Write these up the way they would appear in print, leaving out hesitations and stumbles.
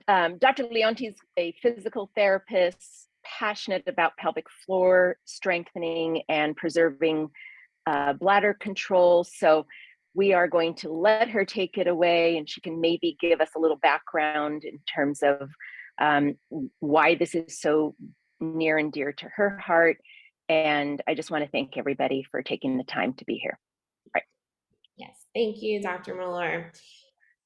Dr. Leonti's a physical therapist, passionate about pelvic floor strengthening and preserving bladder control. So we are going to let her take it away, and she can maybe give us a little background in terms of why this is so near and dear to her heart. And I just want to thank everybody for taking the time to be here. All Yes, thank you, Dr. Malor.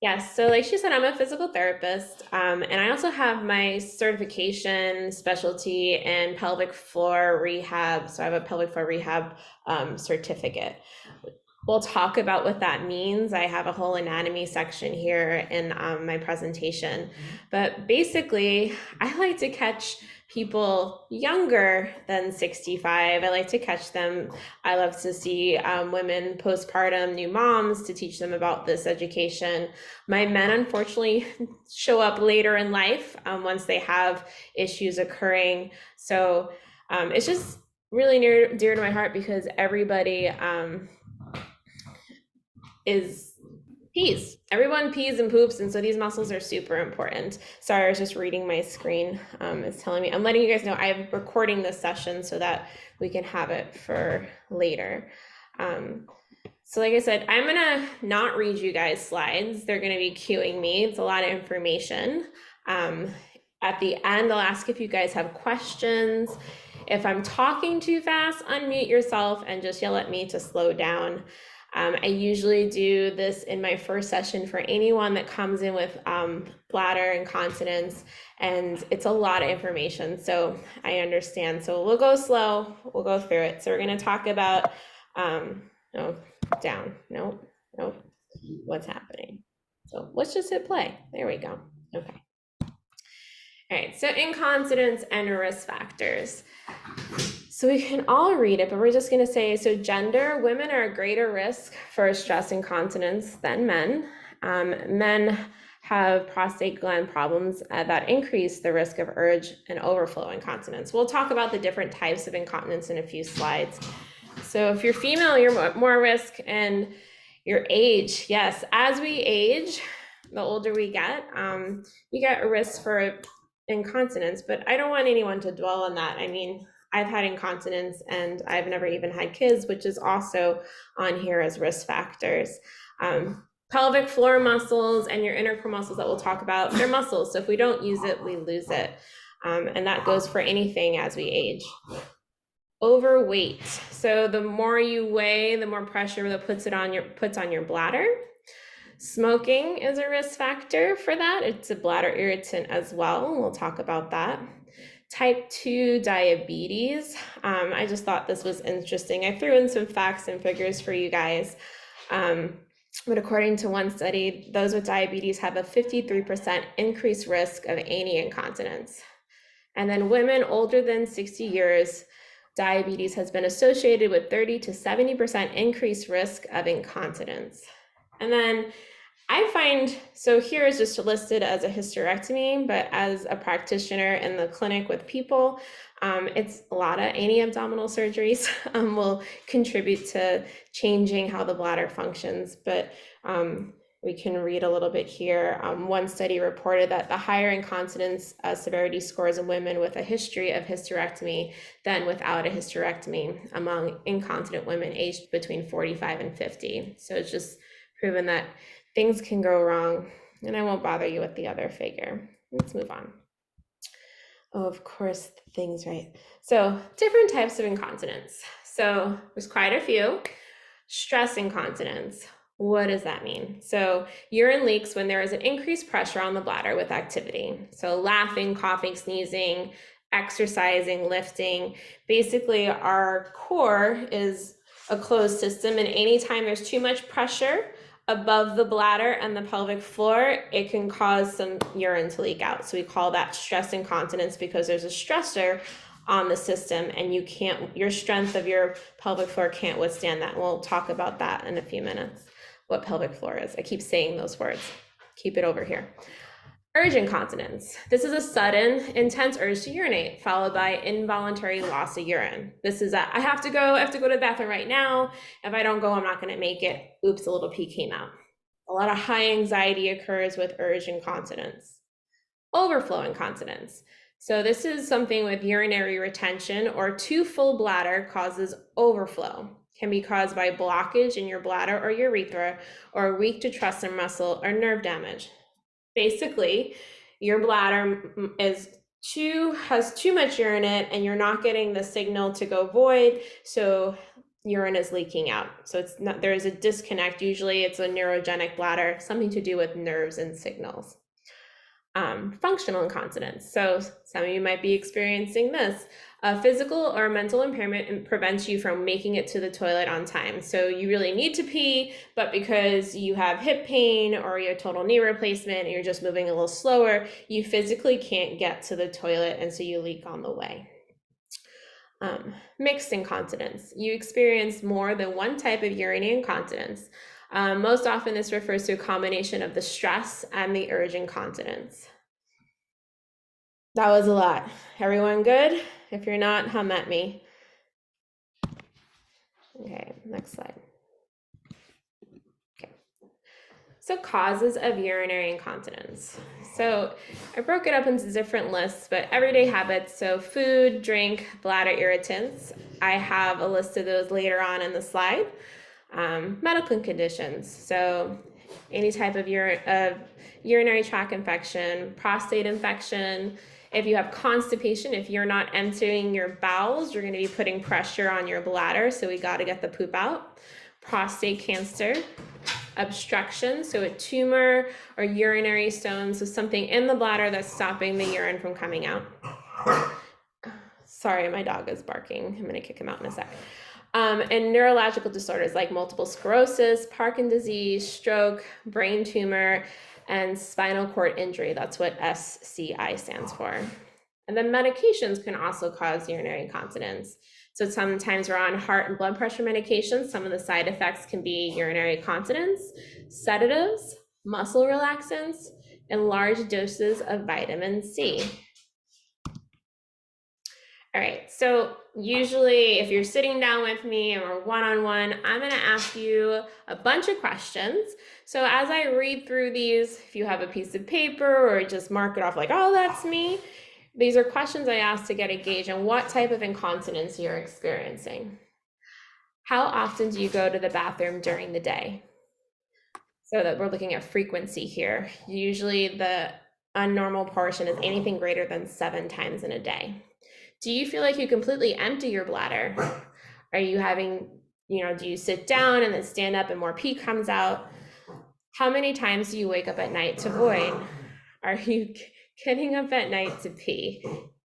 Yes, so like she said, I'm a physical therapist, and I also have my certification specialty in pelvic floor rehab. So I have a pelvic floor rehab certificate. We'll talk about what that means. I have a whole anatomy section here in my presentation. But basically, I like to catch people younger than 65. I like to catch them. I love to see women postpartum, new moms, to teach them about this education. My men, unfortunately, show up later in life once they have issues occurring. So it's just really near dear to my heart because everybody is pees. Everyone pees and poops, and so these muscles are super important. Sorry, I was just reading my screen. It's telling me, I'm letting you guys know I'm recording this session so that we can have it for later. So like I said, I'm gonna not read you guys slides. They're gonna be cueing me. It's a lot of information. At the end, I'll ask if you guys have questions. If I'm talking too fast, unmute yourself and just yell at me to slow down. I usually do this in my first session for anyone that comes in with bladder incontinence, and it's a lot of information, so I understand. So we'll go slow, we'll go through it. So we're gonna talk about, no, down, nope, what's happening? So let's just hit play, there we go, okay. All right, so incontinence and risk factors. So we can all read it, but we're just going to say, so gender, women are a greater risk for stress incontinence than men. Men have prostate gland problems that increase the risk of urge and overflow incontinence. We'll talk about the different types of incontinence in a few slides. So if you're female, you're more risk, and your age, yes, as we age, the older we get, you get a risk for incontinence, but I don't want anyone to dwell on that. I mean, I've had incontinence and I've never even had kids, which is also on here as risk factors. Pelvic floor muscles and your intercostal muscles that we'll talk about, they're muscles. So if we don't use it, we lose it. And that goes for anything as we age. Overweight. So the more you weigh, the more pressure that puts on your bladder. Smoking is a risk factor for that. It's a bladder irritant as well. We'll talk about that. Type 2 diabetes. I just thought this was interesting. I threw in some facts and figures for you guys. But according to one study, those with diabetes have a 53% increased risk of any incontinence. And then women older than 60 years, diabetes has been associated with 30 to 70% increased risk of incontinence. And then I find, so here is just listed as a hysterectomy, but as a practitioner in the clinic with people, it's a lot of any-abdominal surgeries will contribute to changing how the bladder functions, but we can read a little bit here. One study reported that the higher incontinence severity scores in women with a history of hysterectomy than without a hysterectomy among incontinent women aged between 45 and 50. So it's just proven that things can go wrong, and I won't bother you with the other figure. Let's move on. Oh, of course, things, right? So different types of incontinence. So there's quite a few. Stress incontinence. What does that mean? So urine leaks when there is an increased pressure on the bladder with activity. So laughing, coughing, sneezing, exercising, lifting. Basically, our core is a closed system, and anytime there's too much pressure above the bladder and the pelvic floor, it can cause some urine to leak out. So we call that stress incontinence because there's a stressor on the system and your strength of your pelvic floor can't withstand that. We'll talk about that in a few minutes, what pelvic floor is. I keep saying those words. Keep it over here. Urge incontinence. This is a sudden, intense urge to urinate, followed by involuntary loss of urine. This is I have to go to the bathroom right now. If I don't go, I'm not going to make it. Oops, a little pee came out. A lot of high anxiety occurs with urge incontinence. Overflow incontinence. So this is something with urinary retention or too full bladder causes overflow. Can be caused by blockage in your bladder or urethra, or weak detrusor muscle or nerve damage. Basically, your bladder has too much urine in it, and you're not getting the signal to go void, so urine is leaking out. So it's not, there is a disconnect. Usually it's a neurogenic bladder, something to do with nerves and signals. Functional incontinence. So some of you might be experiencing this. A physical or mental impairment prevents you from making it to the toilet on time. So you really need to pee, but because you have hip pain or you have total knee replacement and you're just moving a little slower, you physically can't get to the toilet, and so you leak on the way. Mixed incontinence. You experience more than one type of urinary incontinence. Most often this refers to a combination of the stress and the urge incontinence. That was a lot. Everyone good? If you're not, hum at me. Okay, next slide. Okay. So causes of urinary incontinence. So I broke it up into different lists, but everyday habits, so food, drink, bladder irritants. I have a list of those later on in the slide. Medical conditions, so any type of urinary tract infection, prostate infection. If you have constipation, if you're not emptying your bowels, you're going to be putting pressure on your bladder, so we got to get the poop out. Prostate cancer, obstruction, so a tumor or urinary stone, so something in the bladder that's stopping the urine from coming out. Sorry, my dog is barking. I'm going to kick him out in a sec. And neurological disorders like multiple sclerosis, Parkinson's disease, stroke, brain tumor, and spinal cord injury. That's what SCI stands for. And then medications can also cause urinary incontinence. So sometimes we're on heart and blood pressure medications. Some of the side effects can be urinary incontinence, sedatives, muscle relaxants, and large doses of vitamin C. All right, so usually if you're sitting down with me and we're one-on-one, I'm gonna ask you a bunch of questions. So as I read through these, if you have a piece of paper or just mark it off like, oh, that's me, these are questions I ask to get a gauge on what type of incontinence you're experiencing. How often do you go to the bathroom during the day? So that we're looking at frequency here. Usually the unnormal portion is anything greater than 7 times in a day. Do you feel like you completely empty your bladder? Are you having, do you sit down and then stand up and more pee comes out? How many times do you wake up at night to void? Are you getting up at night to pee?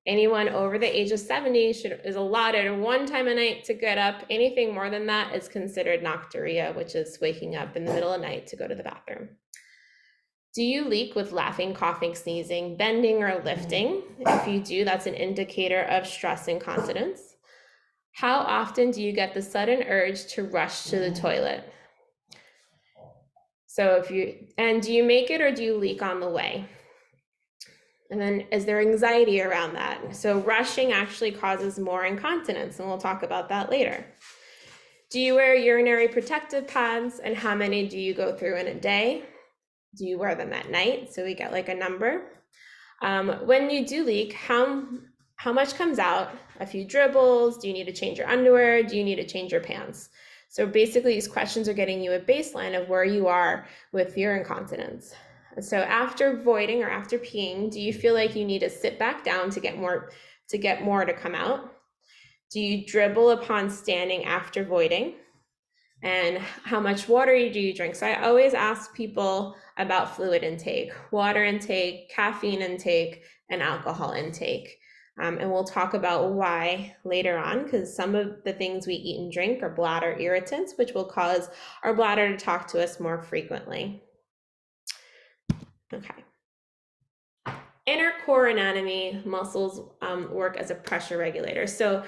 Anyone over the age of 70 is allotted 1 time a night to get up. Anything more than that is considered nocturia, which is waking up in the middle of the night to go to the bathroom. Do you leak with laughing, coughing, sneezing, bending, or lifting? If you do, that's an indicator of stress incontinence. How often do you get the sudden urge to rush to the toilet? So do you make it or do you leak on the way? And then is there anxiety around that? So rushing actually causes more incontinence, and we'll talk about that later. Do you wear urinary protective pads, and how many do you go through in a day? Do you wear them at night? So we get like a number. When you do leak, how much comes out? A few dribbles? Do you need to change your underwear? Do you need to change your pants? So basically these questions are getting you a baseline of where you are with your incontinence. So after voiding or after peeing, do you feel like you need to sit back down to get more to come out? Do you dribble upon standing after voiding? And how much water do you drink? So I always ask people about fluid intake, water intake, caffeine intake, and alcohol intake. And we'll talk about why later on, because some of the things we eat and drink are bladder irritants, which will cause our bladder to talk to us more frequently. Okay. Inner core anatomy muscles work as a pressure regulator. So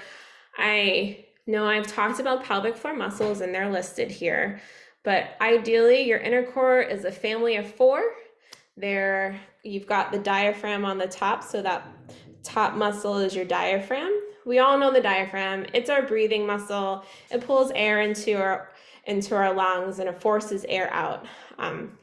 I know I've talked about pelvic floor muscles and they're listed here, but ideally your inner core is a family of 4. You've got the diaphragm on the top, so that top muscle is your diaphragm. We all know the diaphragm. It's our breathing muscle. It pulls air into into our lungs and it forces air out.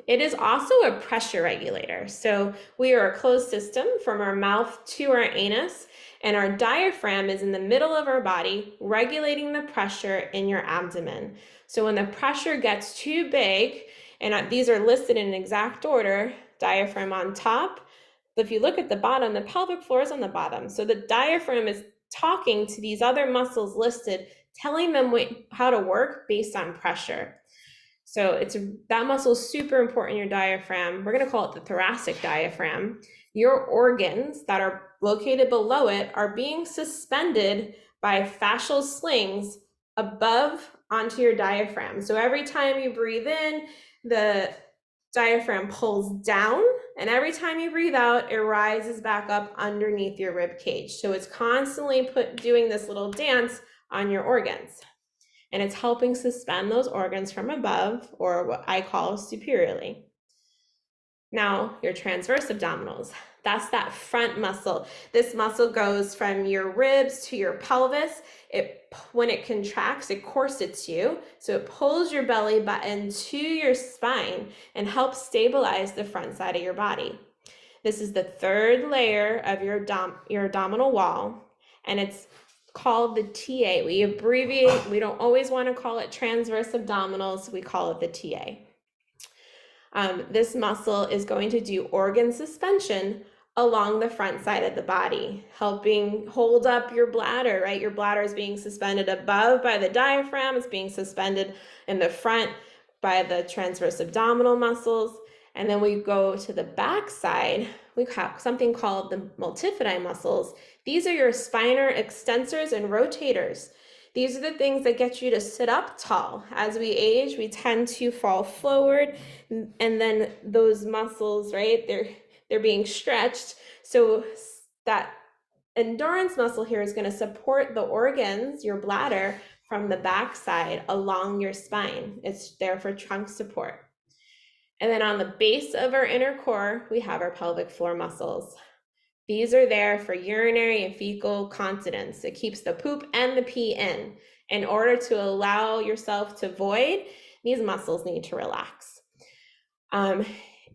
It is also a pressure regulator. So we are a closed system from our mouth to our anus, and our diaphragm is in the middle of our body, regulating the pressure in your abdomen. So when the pressure gets too big, and these are listed in exact order, diaphragm on top. If you look at the bottom, the pelvic floor is on the bottom. So the diaphragm is talking to these other muscles listed, telling them how to work based on pressure. So that muscle is super important in your diaphragm. We're going to call it the thoracic diaphragm. Your organs that are located below it are being suspended by fascial slings above onto your diaphragm. So every time you breathe in, the diaphragm pulls down, and every time you breathe out, it rises back up underneath your rib cage. So it's constantly doing this little dance on your organs, and it's helping suspend those organs from above, or what I call superiorly. Now, your transverse abdominals, that's that front muscle. This muscle goes from your ribs to your pelvis. When it contracts, it corsets you. So it pulls your belly button to your spine and helps stabilize the front side of your body. This is the third layer of your abdominal wall, and it's called the TA. We abbreviate, we don't always want to call it transverse abdominals, we call it the TA. This muscle is going to do organ suspension along the front side of the body, helping hold up your bladder, right? Your bladder is being suspended above by the diaphragm. It's being suspended in the front by the transverse abdominal muscles. And then we go to the back side, we have something called the multifidi muscles. These are your spinal extensors and rotators. These are the things that get you to sit up tall. As we age, we tend to fall forward, and then those muscles, right, they're being stretched. So that endurance muscle here is going to support the organs, your bladder, from the backside along your spine. It's there for trunk support. And then on the base of our inner core, we have our pelvic floor muscles. These are there for urinary and fecal continence. It keeps the poop and the pee in. In order to allow yourself to void, these muscles need to relax.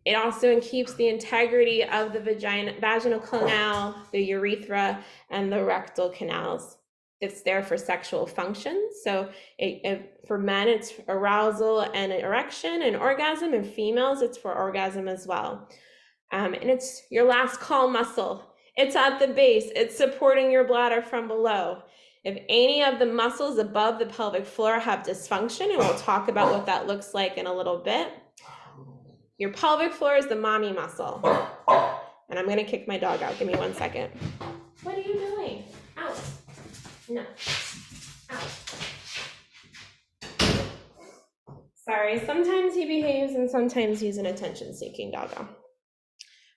It also keeps the integrity of the vaginal canal, the urethra, and the rectal canals. It's there for sexual function. So for men, it's arousal and erection and orgasm, and females, it's for orgasm as well. And it's your last call muscle. It's at the base. It's supporting your bladder from below. If any of the muscles above the pelvic floor have dysfunction, and we'll talk about what that looks like in a little bit, your pelvic floor is the mommy muscle. And I'm going to kick my dog out. Give me 1 second. What are you doing? Out. No. Out. Sorry, sometimes he behaves and sometimes he's an attention-seeking doggo.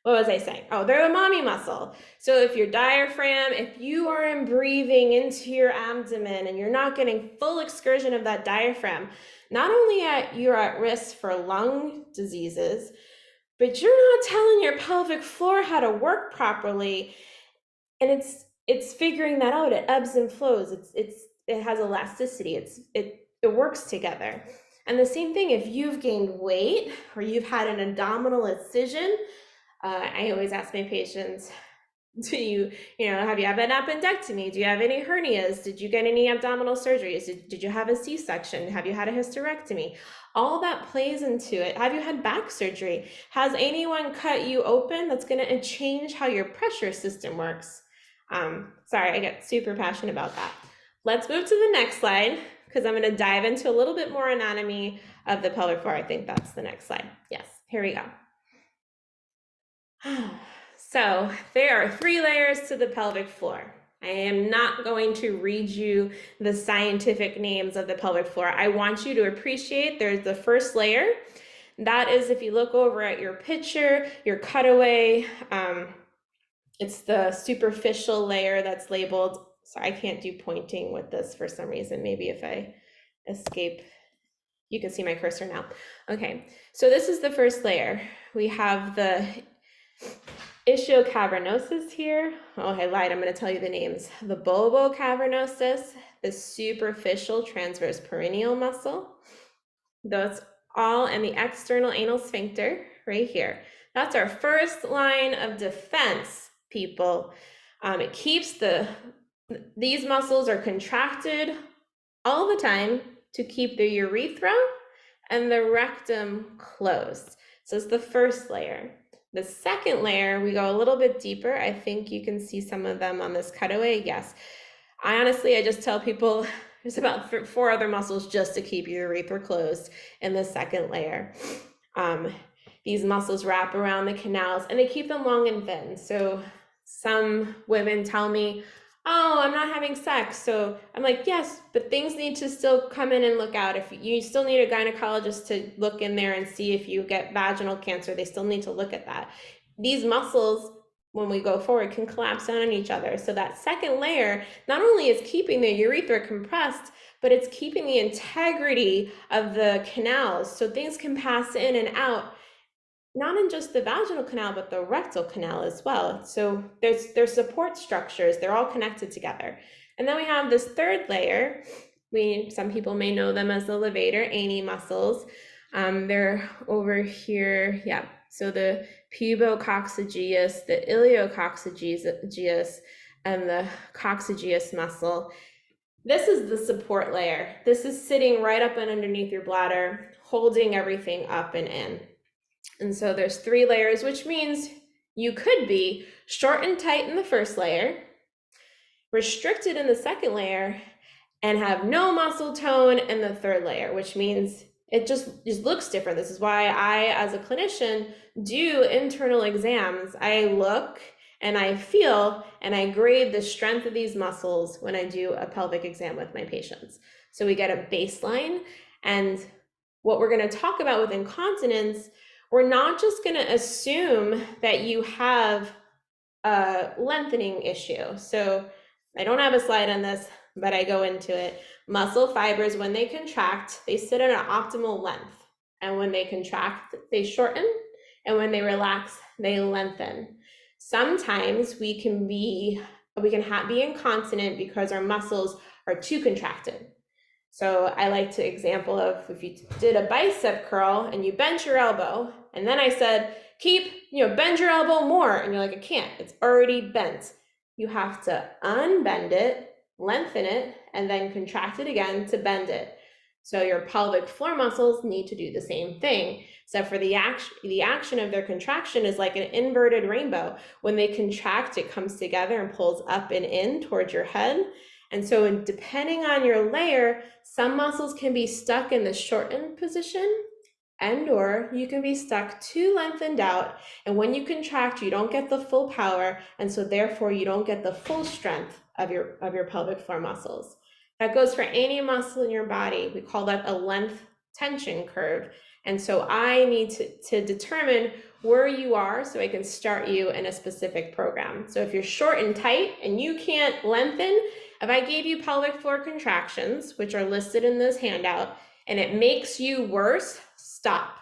What was I saying? Oh, they're the mommy muscle. So if your diaphragm, if you are breathing into your abdomen and you're not getting full excursion of that diaphragm, not only you're at risk for lung diseases, but you're not telling your pelvic floor how to work properly. And it's figuring that out. It ebbs and flows. It has elasticity. It works together. And the same thing, if you've gained weight or you've had an abdominal incision, I always ask my patients, have you had an appendectomy? Do you have any hernias? Did you get any abdominal surgeries? Did you have a C-section? Have you had a hysterectomy? All that plays into it. Have you had back surgery? Has anyone cut you open? That's going to change how your pressure system works. Sorry, I get super passionate about that. Let's move to the next slide, because I'm going to dive into a little bit more anatomy of the pelvic floor. I think that's the next slide. Yes, here we go. So there are 3 layers to the pelvic floor. I am not going to read you the scientific names of the pelvic floor. I want you to appreciate there's the first layer. That is, if you look over at your picture, your cutaway, it's the superficial layer that's labeled. So I can't do pointing with this for some reason. Maybe if I escape, you can see my cursor now. Okay, so this is the first layer. We have the ischiocavernosus here. Oh, I lied. I'm going to tell you the names. The bulbocavernosus, the superficial transverse perineal muscle, That's all in the external anal sphincter right here. That's our first line of defense, people. It keeps these muscles are contracted all the time to keep the urethra and the rectum closed. So it's the first layer. The second layer, we go a little bit deeper. I think you can see some of them on this cutaway. Yes. I just tell people there's about 4 other muscles just to keep your urethra closed in the second layer. These muscles wrap around the canals and they keep them long and thin. So some women tell me, oh, I'm not having sex. So I'm like, yes, but things need to still come in and look out. If you still need a gynecologist to look in there and see if you get vaginal cancer, they still need to look at that. These muscles, when we go forward, can collapse down on each other. So that second layer not only is keeping the urethra compressed, but it's keeping the integrity of the canals so things can pass in and out, not in just the vaginal canal, but the rectal canal as well. So there's support structures, they're all connected together. And then we have this third layer. Some people may know them as the levator ani muscles. They're over here, yeah. So the pubococcygeus, the iliococcygeus, and the coccygeus muscle. This is the support layer. This is sitting right up and underneath your bladder, holding everything up and in. And so there's 3 layers, which means you could be short and tight in the first layer, restricted in the second layer, and have no muscle tone in the third layer, which means it just looks different. This is why I, as a clinician, do internal exams. I look and I feel and I grade the strength of these muscles when I do a pelvic exam with my patients. So we get a baseline. And what we're going to talk about with incontinence, we're not just going to assume that you have a lengthening issue. So I don't have a slide on this, but I go into it. Muscle fibers, when they contract, they sit at an optimal length. And when they contract, they shorten. And when they relax, they lengthen. Sometimes we can be incontinent because our muscles are too contracted. So I like to example of if you did a bicep curl and you bent your elbow, and then I said, bend your elbow more. And you're like, I can't, it's already bent. You have to unbend it, lengthen it, and then contract it again to bend it. So your pelvic floor muscles need to do the same thing. So for the action of their contraction is like an inverted rainbow. When they contract, it comes together and pulls up and in towards your head. And so depending on your layer, some muscles can be stuck in the shortened position, or you can be stuck too lengthened out. And when you contract, you don't get the full power. And so therefore you don't get the full strength of your pelvic floor muscles. That goes for any muscle in your body. We call that a length tension curve. And so I need to determine where you are so I can start you in a specific program. So if you're short and tight and you can't lengthen, if I gave you pelvic floor contractions, which are listed in this handout, and it makes you worse, stop.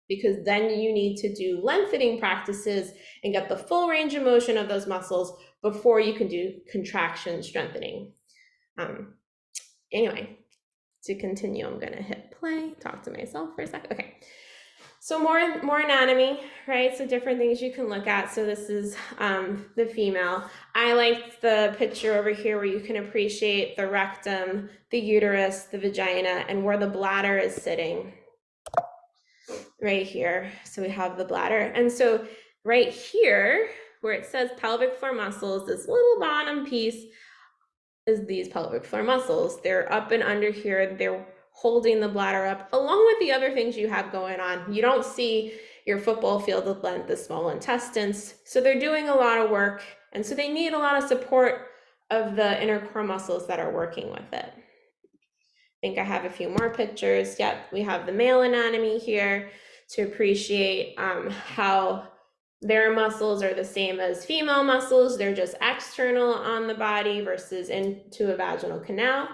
Because then you need to do lengthening practices and get the full range of motion of those muscles before you can do contraction strengthening. Anyway, to continue, I'm gonna hit play, talk to myself for a sec. Okay. So more anatomy, right? So different things you can look at. So this is the female. I like the picture over here where you can appreciate the rectum, the uterus, the vagina, and where the bladder is sitting right here. So we have the bladder. And so right here, where it says pelvic floor muscles, this little bottom piece is these pelvic floor muscles. They're up and under here. They're holding the bladder up along with the other things you have going on. You don't see your football field of length, the small intestines. So they're doing a lot of work. And so they need a lot of support of the inner core muscles that are working with it. I think I have a few more pictures. Yep, we have the male anatomy here to appreciate how their muscles are the same as female muscles. They're just external on the body versus into a vaginal canal.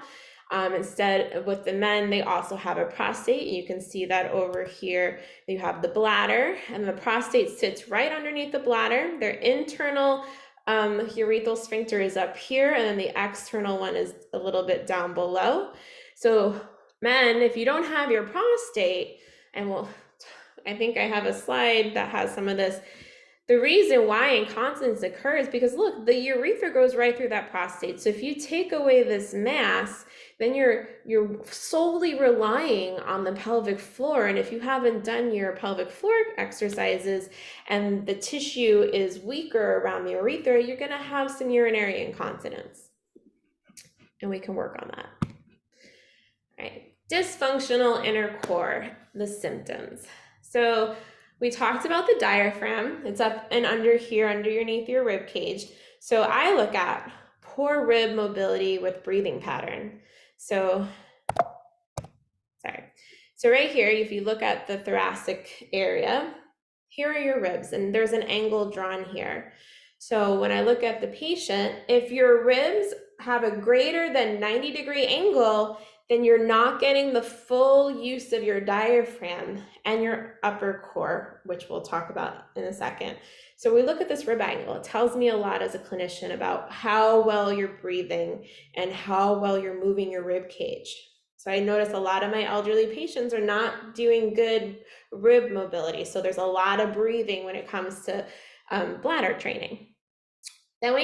Instead, with the men, they also have a prostate. You can see that over here. You have the bladder, and the prostate sits right underneath the bladder. Their internal urethral sphincter is up here, and then the external one is a little bit down below. So Men, if you don't have your prostate, and I think I have a slide that has some of this. The reason why incontinence occurs because look, the urethra goes right through that prostate. So if you take away this mass, then you're solely relying on the pelvic floor. And if you haven't done your pelvic floor exercises and the tissue is weaker around the urethra, you're going to have some urinary incontinence. And we can work on that. All right. Dysfunctional inner core, the symptoms. So we talked about the diaphragm. It's up and under here, underneath your rib cage. So I look at poor rib mobility with breathing pattern. So right here, if you look at the thoracic area, here are your ribs, and there's an angle drawn here. So when I look at the patient, if your ribs have a greater than 90-degree angle, then you're not getting the full use of your diaphragm and your upper core, which we'll talk about in a second. So we look at this rib angle. It tells me a lot as a clinician about how well you're breathing and how well you're moving your rib cage. So I notice a lot of my elderly patients are not doing good rib mobility. So there's a lot of breathing when it comes to bladder training. Then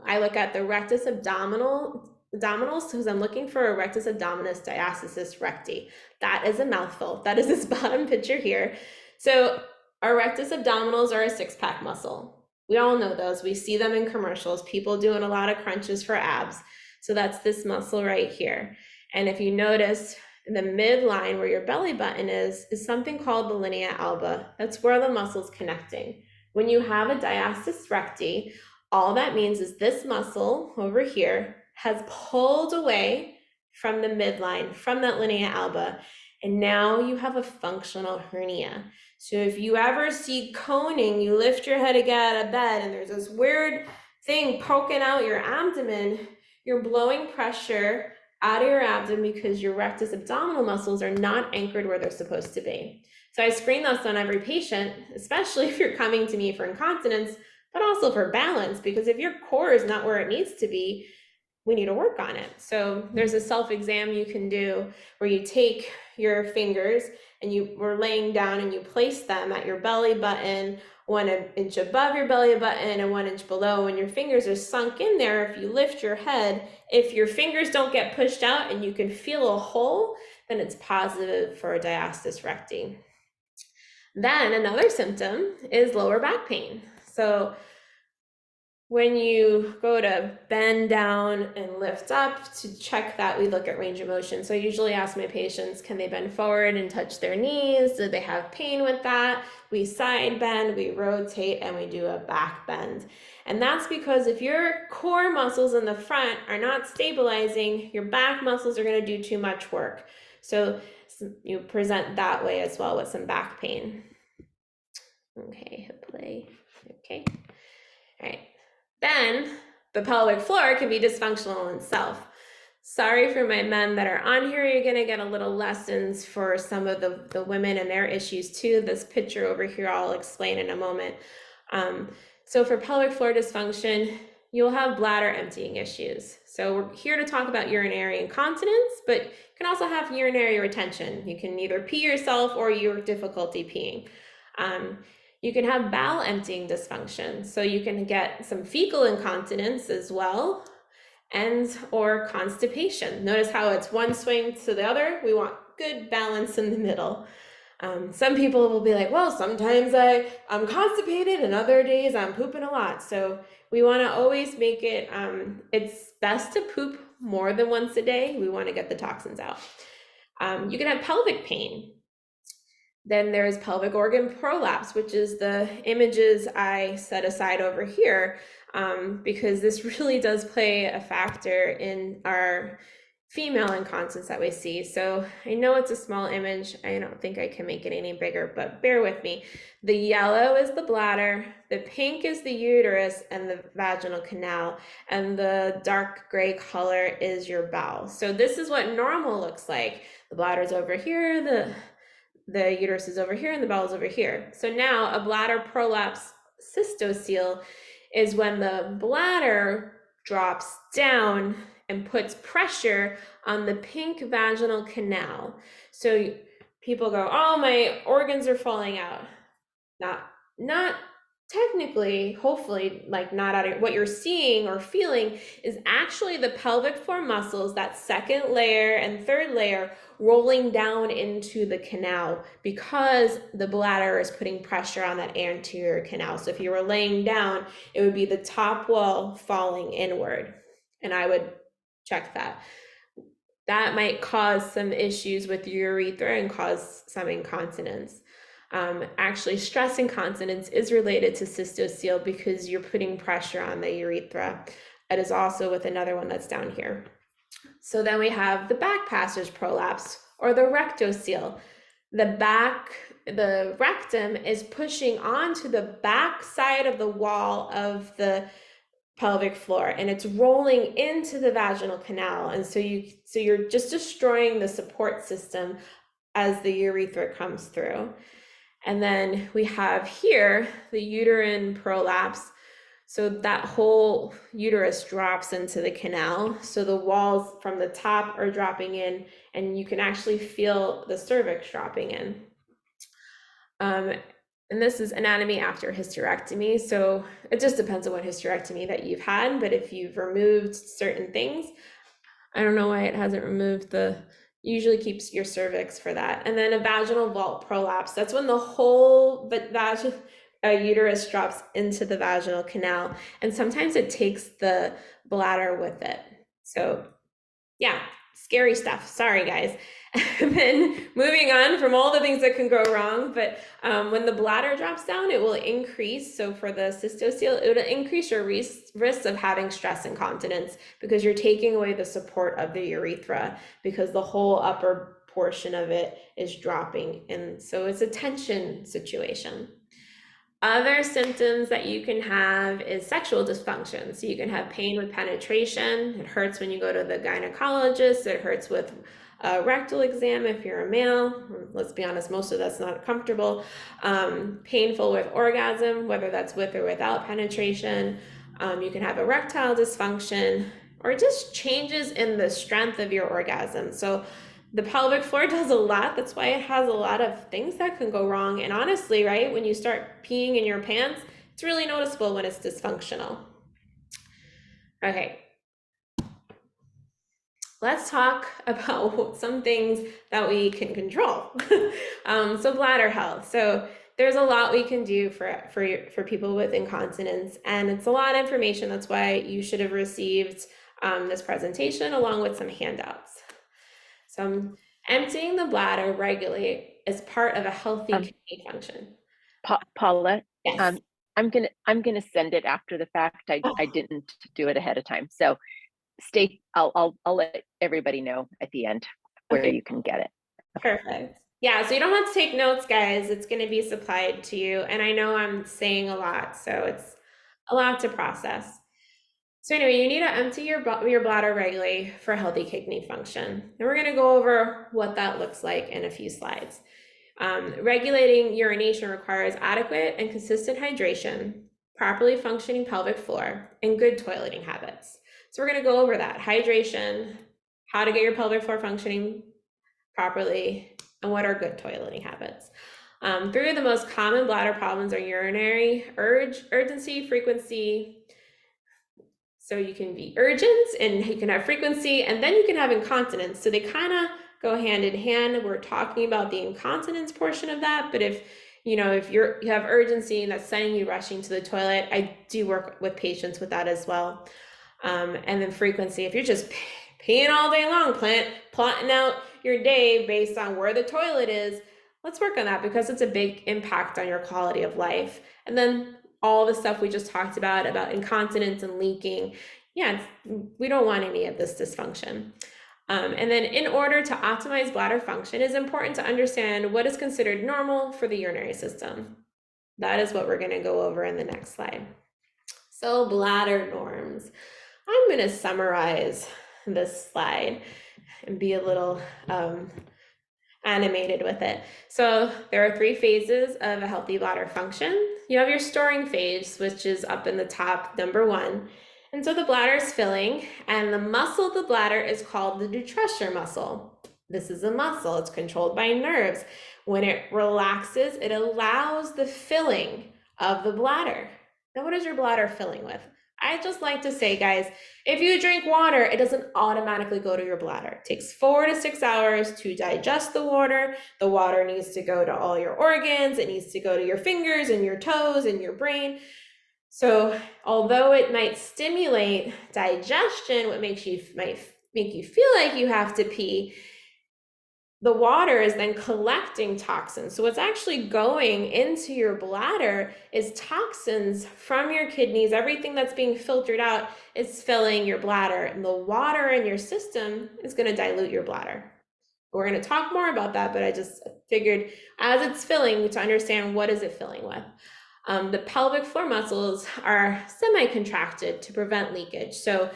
I look at the rectus abdominals because I'm looking for a rectus abdominis diastasis recti. That is a mouthful. That is this bottom picture here. So our rectus abdominals are a six-pack muscle. We all know those. We see them in commercials, people doing a lot of crunches for abs. So that's this muscle right here. And if you notice, in the midline where your belly button is something called the linea alba. That's where the muscle's connecting. When you have a diastasis recti, all that means is this muscle over here has pulled away from the midline, from that linea alba, and now you have a functional hernia. So if you ever see coning, you lift your head again out of bed and there's this weird thing poking out your abdomen, you're blowing pressure out of your abdomen because your rectus abdominal muscles are not anchored where they're supposed to be. So I screen this on every patient, especially if you're coming to me for incontinence, but also for balance, because if your core is not where it needs to be, we need to work on it. So there's a self-exam you can do where you take your fingers and you were laying down and you place them at your belly button, 1 inch above your belly button and 1 inch below. When your fingers are sunk in there, if you lift your head, if your fingers don't get pushed out and you can feel a hole, then it's positive for a diastasis recti. Then another symptom is lower back pain. So when you go to bend down and lift up to check that, we look at range of motion. So I usually ask my patients, can they bend forward and touch their knees? Do they have pain with that? We side bend, we rotate, and we do a back bend. And that's because if your core muscles in the front are not stabilizing, your back muscles are going to do too much work. So you present that way as well with some back pain. Okay, hip play. Okay. All right. Then the pelvic floor can be dysfunctional in itself. Sorry for my men that are on here. You're going to get a little lessons for some of the women and their issues too. This picture over here, I'll explain in a moment. So for pelvic floor dysfunction, you'll have bladder emptying issues. So we're here to talk about urinary incontinence, but you can also have urinary retention. You can either pee yourself or you have difficulty peeing. You can have bowel emptying dysfunction. So you can get some fecal incontinence as well, and or constipation. Notice how it's one swing to the other. We want good balance in the middle. Some people will be like, well, sometimes I'm constipated and other days I'm pooping a lot. So we want to always make it, it's best to poop more than once a day. We want to get the toxins out. You can have pelvic pain. Then there's pelvic organ prolapse, which is the images I set aside over here, because this really does play a factor in our female incontinence that we see. So I know it's a small image. I don't think I can make it any bigger, but bear with me. The yellow is the bladder, the pink is the uterus and the vaginal canal, and the dark gray color is your bowel. So this is what normal looks like. The bladder's over here, the uterus is over here and the bowel is over here. So now a bladder prolapse cystocele is when the bladder drops down and puts pressure on the pink vaginal canal. So people go, oh, my organs are falling out. Not technically, hopefully, like not out of what you're seeing or feeling is actually the pelvic floor muscles, that second layer and third layer rolling down into the canal because the bladder is putting pressure on that anterior canal. So if you were laying down, it would be the top wall falling inward. And I would check that. That might cause some issues with your urethra and cause some incontinence. Actually, stress incontinence is related to cystocele because you're putting pressure on the urethra. It is also with another one that's down here. So then we have the back passage prolapse or the rectocele. The rectum is pushing onto the back side of the wall of the pelvic floor and it's rolling into the vaginal canal. And so you're just destroying the support system as the urethra comes through. And then we have here the uterine prolapse. So that whole uterus drops into the canal. So the walls from the top are dropping in and you can actually feel the cervix dropping in. And this is anatomy after hysterectomy. So it just depends on what hysterectomy that you've had, but if you've removed certain things, I don't know why it hasn't removed usually keeps your cervix for that. And then a vaginal vault prolapse, that's when the whole uterus drops into the vaginal canal. And sometimes it takes the bladder with it. So yeah, scary stuff. Sorry, guys. And then moving on from all the things that can go wrong, but when the bladder drops down, it will increase. So for the cystocele, it will increase your risk of having stress incontinence because you're taking away the support of the urethra because the whole upper portion of it is dropping. And so it's a tension situation. Other symptoms that you can have is sexual dysfunction. So you can have pain with penetration. It hurts when you go to the gynecologist. It hurts with a rectal exam if you're a male. Let's be honest, most of that's not comfortable. Painful with orgasm, whether that's with or without penetration. You can have erectile dysfunction or just changes in the strength of your orgasm. So the pelvic floor does a lot. That's why it has a lot of things that can go wrong. And honestly, right, when you start peeing in your pants, it's really noticeable when it's dysfunctional. Okay. Let's talk about some things that we can control. So bladder health. So there's a lot we can do for people with incontinence, and it's a lot of information. That's why you should have received this presentation along with some handouts. So emptying the bladder regularly is part of a healthy kidney function. Paula, Yes. I'm gonna send it after the fact. I didn't do it ahead of time, so I'll let everybody know at the end where you can get it. Perfect. Yeah, so you don't have to take notes, guys. It's going to be supplied to you, and I know I'm saying a lot, so it's a lot to process. So anyway, you need to empty your bladder regularly for healthy kidney function. And we're going to go over what that looks like in a few slides. Regulating urination requires adequate and consistent hydration, properly functioning pelvic floor, and good toileting habits. So we're going to go over that. Hydration, how to get your pelvic floor functioning properly, and what are good toileting habits. Three of the most common bladder problems are urinary urgency, frequency. So you can be urgent and you can have frequency, and then you can have incontinence. So they kind of go hand in hand. We're talking about the incontinence portion of that, but if you have urgency and that's sending you rushing to the toilet, I do work with patients with that as well. And then frequency, if you're just peeing all day long, plotting out your day based on where the toilet is, let's work on that because it's a big impact on your quality of life. And then all the stuff we just talked about incontinence and leaking. Yeah, we don't want any of this dysfunction. And then in order to optimize bladder function, it's important to understand what is considered normal for the urinary system. That is what we're going to go over in the next slide. So bladder norms. I'm going to summarize this slide and be a little animated with it. So there are 3 phases of a healthy bladder function. You have your storing phase, which is up in the top, number 1. And so the bladder is filling, and the muscle of the bladder is called the detrusor muscle. This is a muscle, it's controlled by nerves. When it relaxes, it allows the filling of the bladder. Now, what is your bladder filling with? I just like to say, guys, if you drink water, it doesn't automatically go to your bladder. It takes 4 to 6 hours to digest the water. The water needs to go to all your organs. It needs to go to your fingers and your toes and your brain. So although it might stimulate digestion, what might make you feel like you have to pee, the water is then collecting toxins. So what's actually going into your bladder is toxins from your kidneys. Everything that's being filtered out is filling your bladder, and the water in your system is going to dilute your bladder. We're going to talk more about that, but I just figured as it's filling to understand what is it filling with. The pelvic floor muscles are semi-contracted to prevent leakage. So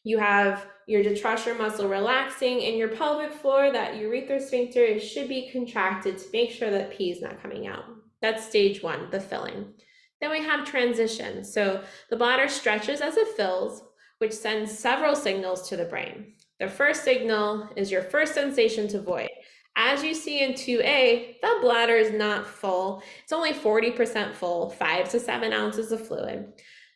you have your detrusor muscle relaxing in your pelvic floor. That urethral sphincter should be contracted to make sure that pee is not coming out. That's stage 1, the filling. Then we have transition. So the bladder stretches as it fills, which sends several signals to the brain. The first signal is your first sensation to void. As you see in 2A, the bladder is not full. It's only 40% full, 5 to 7 ounces of fluid.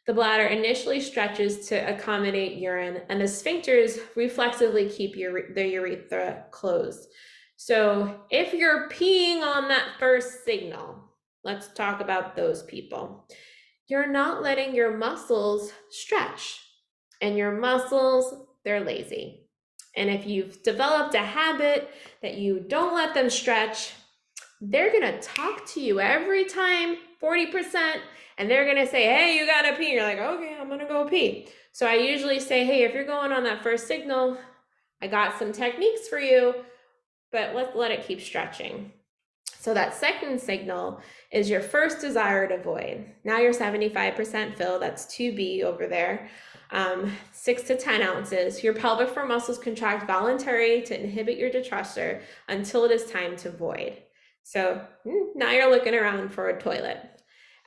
The bladder initially stretches to accommodate urine, and the sphincters reflexively keep the urethra closed. So if you're peeing on that first signal, let's talk about those people. You're not letting your muscles stretch, and your muscles, they're lazy. And if you've developed a habit that you don't let them stretch, they're gonna talk to you every time, 40%, and they're gonna say, hey, you gotta pee. You're like, okay, I'm gonna go pee. So I usually say, hey, if you're going on that first signal, I got some techniques for you, but let's let it keep stretching. So that second signal is your first desire to void. Now you're 75% filled, that's 2B over there. 6 to 10 ounces. Your pelvic floor muscles contract voluntarily to inhibit your detrusor until it is time to void. So now you're looking around for a toilet.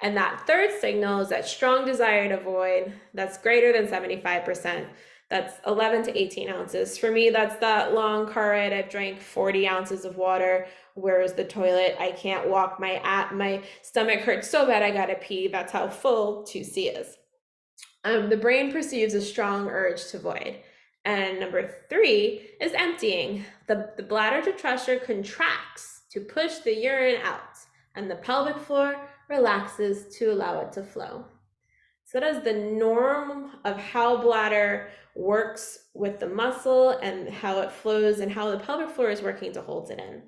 And that third signal is that strong desire to void that's greater than 75%. That's 11 to 18 ounces. For me, that's that long car ride. I've drank 40 ounces of water. Where is the toilet? I can't walk. My stomach hurts so bad I gotta pee. That's how full 2C is. The brain perceives a strong urge to void. And number 3 is emptying. The bladder detrusor contracts to push the urine out, and the pelvic floor relaxes to allow it to flow. So that is the norm of how bladder works with the muscle and how it flows and how the pelvic floor is working to hold it in.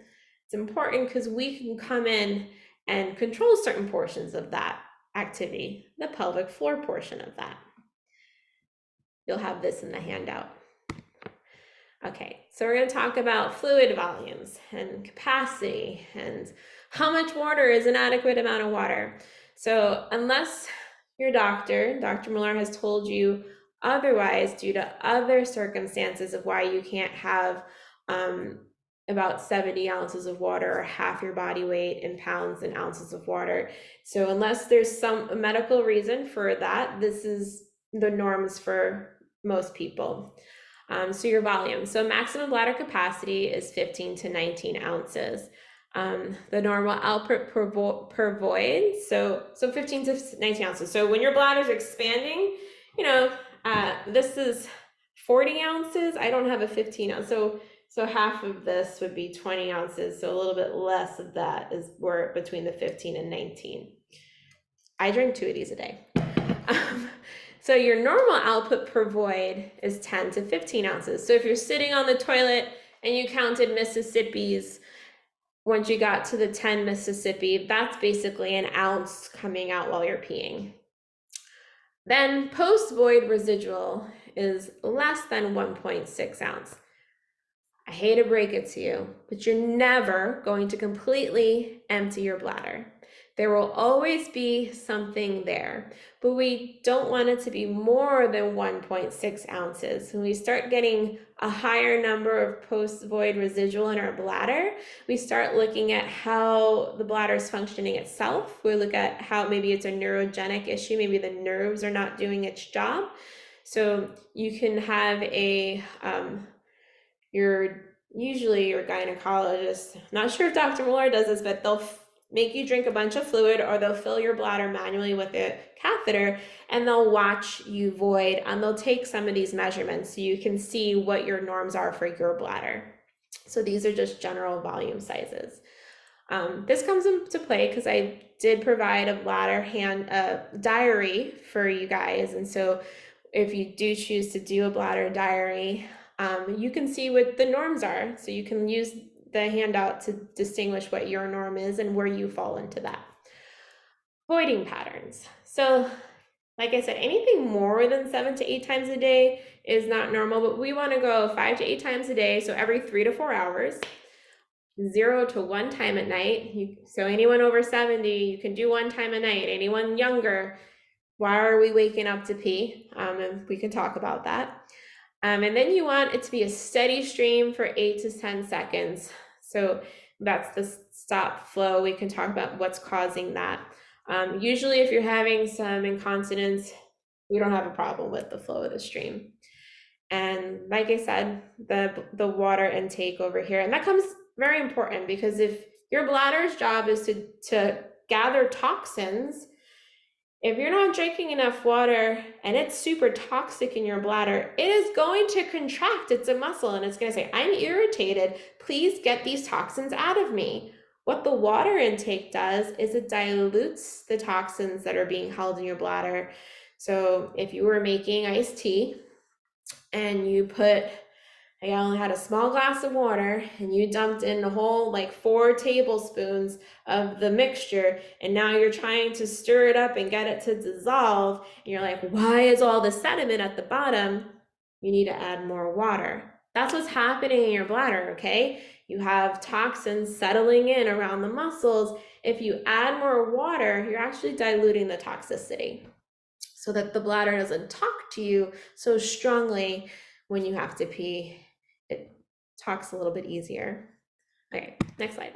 It's important because we can come in and control certain portions of that activity, the pelvic floor portion of that. You'll have this in the handout. Okay, so we're going to talk about fluid volumes and capacity and how much water is an adequate amount of water. So unless your doctor, Dr. Miller, has told you otherwise due to other circumstances of why you can't have about 70 ounces of water or half your body weight in pounds and ounces of water. So unless there's some medical reason for that, this is the norms for most people. So your volume. So maximum bladder capacity is 15 to 19 ounces. The normal output per void, so 15 to 19 ounces. So when your bladder is expanding, this is 40 ounces. I don't have a 15 ounce. So half of this would be 20 ounces. So a little bit less of that is where between the 15 and 19. I drink 2 of these a day. So your normal output per void is 10 to 15 ounces. So if you're sitting on the toilet and you counted Mississippi's, once you got to the 10 Mississippi, that's basically an ounce coming out while you're peeing. Then post-void residual is less than 1.6 ounce. I hate to break it to you, but you're never going to completely empty your bladder. There will always be something there, but we don't want it to be more than 1.6 ounces. When we start getting a higher number of post-void residual in our bladder, we start looking at how the bladder is functioning itself. We look at how maybe it's a neurogenic issue, maybe the nerves are not doing its job. So you can have usually your gynecologist, not sure if Dr. Muller does this, but they'll make you drink a bunch of fluid, or they'll fill your bladder manually with a catheter, and they'll watch you void, and they'll take some of these measurements so you can see what your norms are for your bladder. So these are just general volume sizes. This comes into play because I did provide a bladder diary for you guys, and so if you do choose to do a bladder diary, you can see what the norms are. So you can use the handout to distinguish what your norm is and where you fall into that. Voiding patterns. So like I said, anything more than 7 to 8 times a day is not normal, but we want to go 5 to 8 times a day. So every 3 to 4 hours, 0 to 1 time at night. So anyone over 70, you can do 1 time a night. Anyone younger, why are we waking up to pee? And we can talk about that. And then you want it to be a steady stream for 8 to 10 seconds. So that's the stop flow. We can talk about what's causing that. Usually if you're having some incontinence, we don't have a problem with the flow of the stream. And like I said, the water intake over here, and that comes very important, because if your bladder's job is to gather toxins, if you're not drinking enough water and it's super toxic in your bladder, it is going to contract. It's a muscle, and it's going to say, I'm irritated. Please get these toxins out of me. What the water intake does is it dilutes the toxins that are being held in your bladder. So if you were making iced tea and you I only had a small glass of water, and you dumped in a whole like 4 tablespoons of the mixture, and now you're trying to stir it up and get it to dissolve, and you're like, why is all the sediment at the bottom? You need to add more water. That's what's happening in your bladder, okay? You have toxins settling in around the muscles. If you add more water, you're actually diluting the toxicity so that the bladder doesn't talk to you so strongly when you have to pee. It talks a little bit easier. Okay, next slide.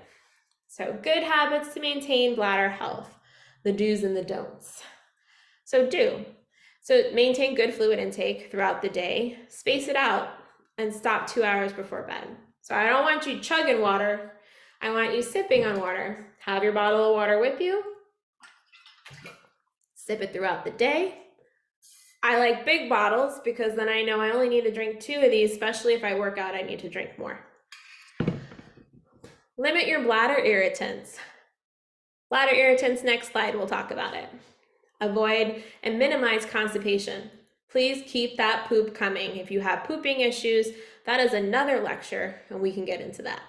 So good habits to maintain bladder health, the do's and the don'ts. So maintain good fluid intake throughout the day, space it out, and stop 2 hours before bed. So I don't want you chugging water. I want you sipping on water. Have your bottle of water with you. Sip it throughout the day. I like big bottles because then I know I only need to drink 2 of these, especially if I work out, I need to drink more. Limit your bladder irritants. Bladder irritants, next slide, we'll talk about it. Avoid and minimize constipation. Please keep that poop coming. If you have pooping issues, that is another lecture, and we can get into that.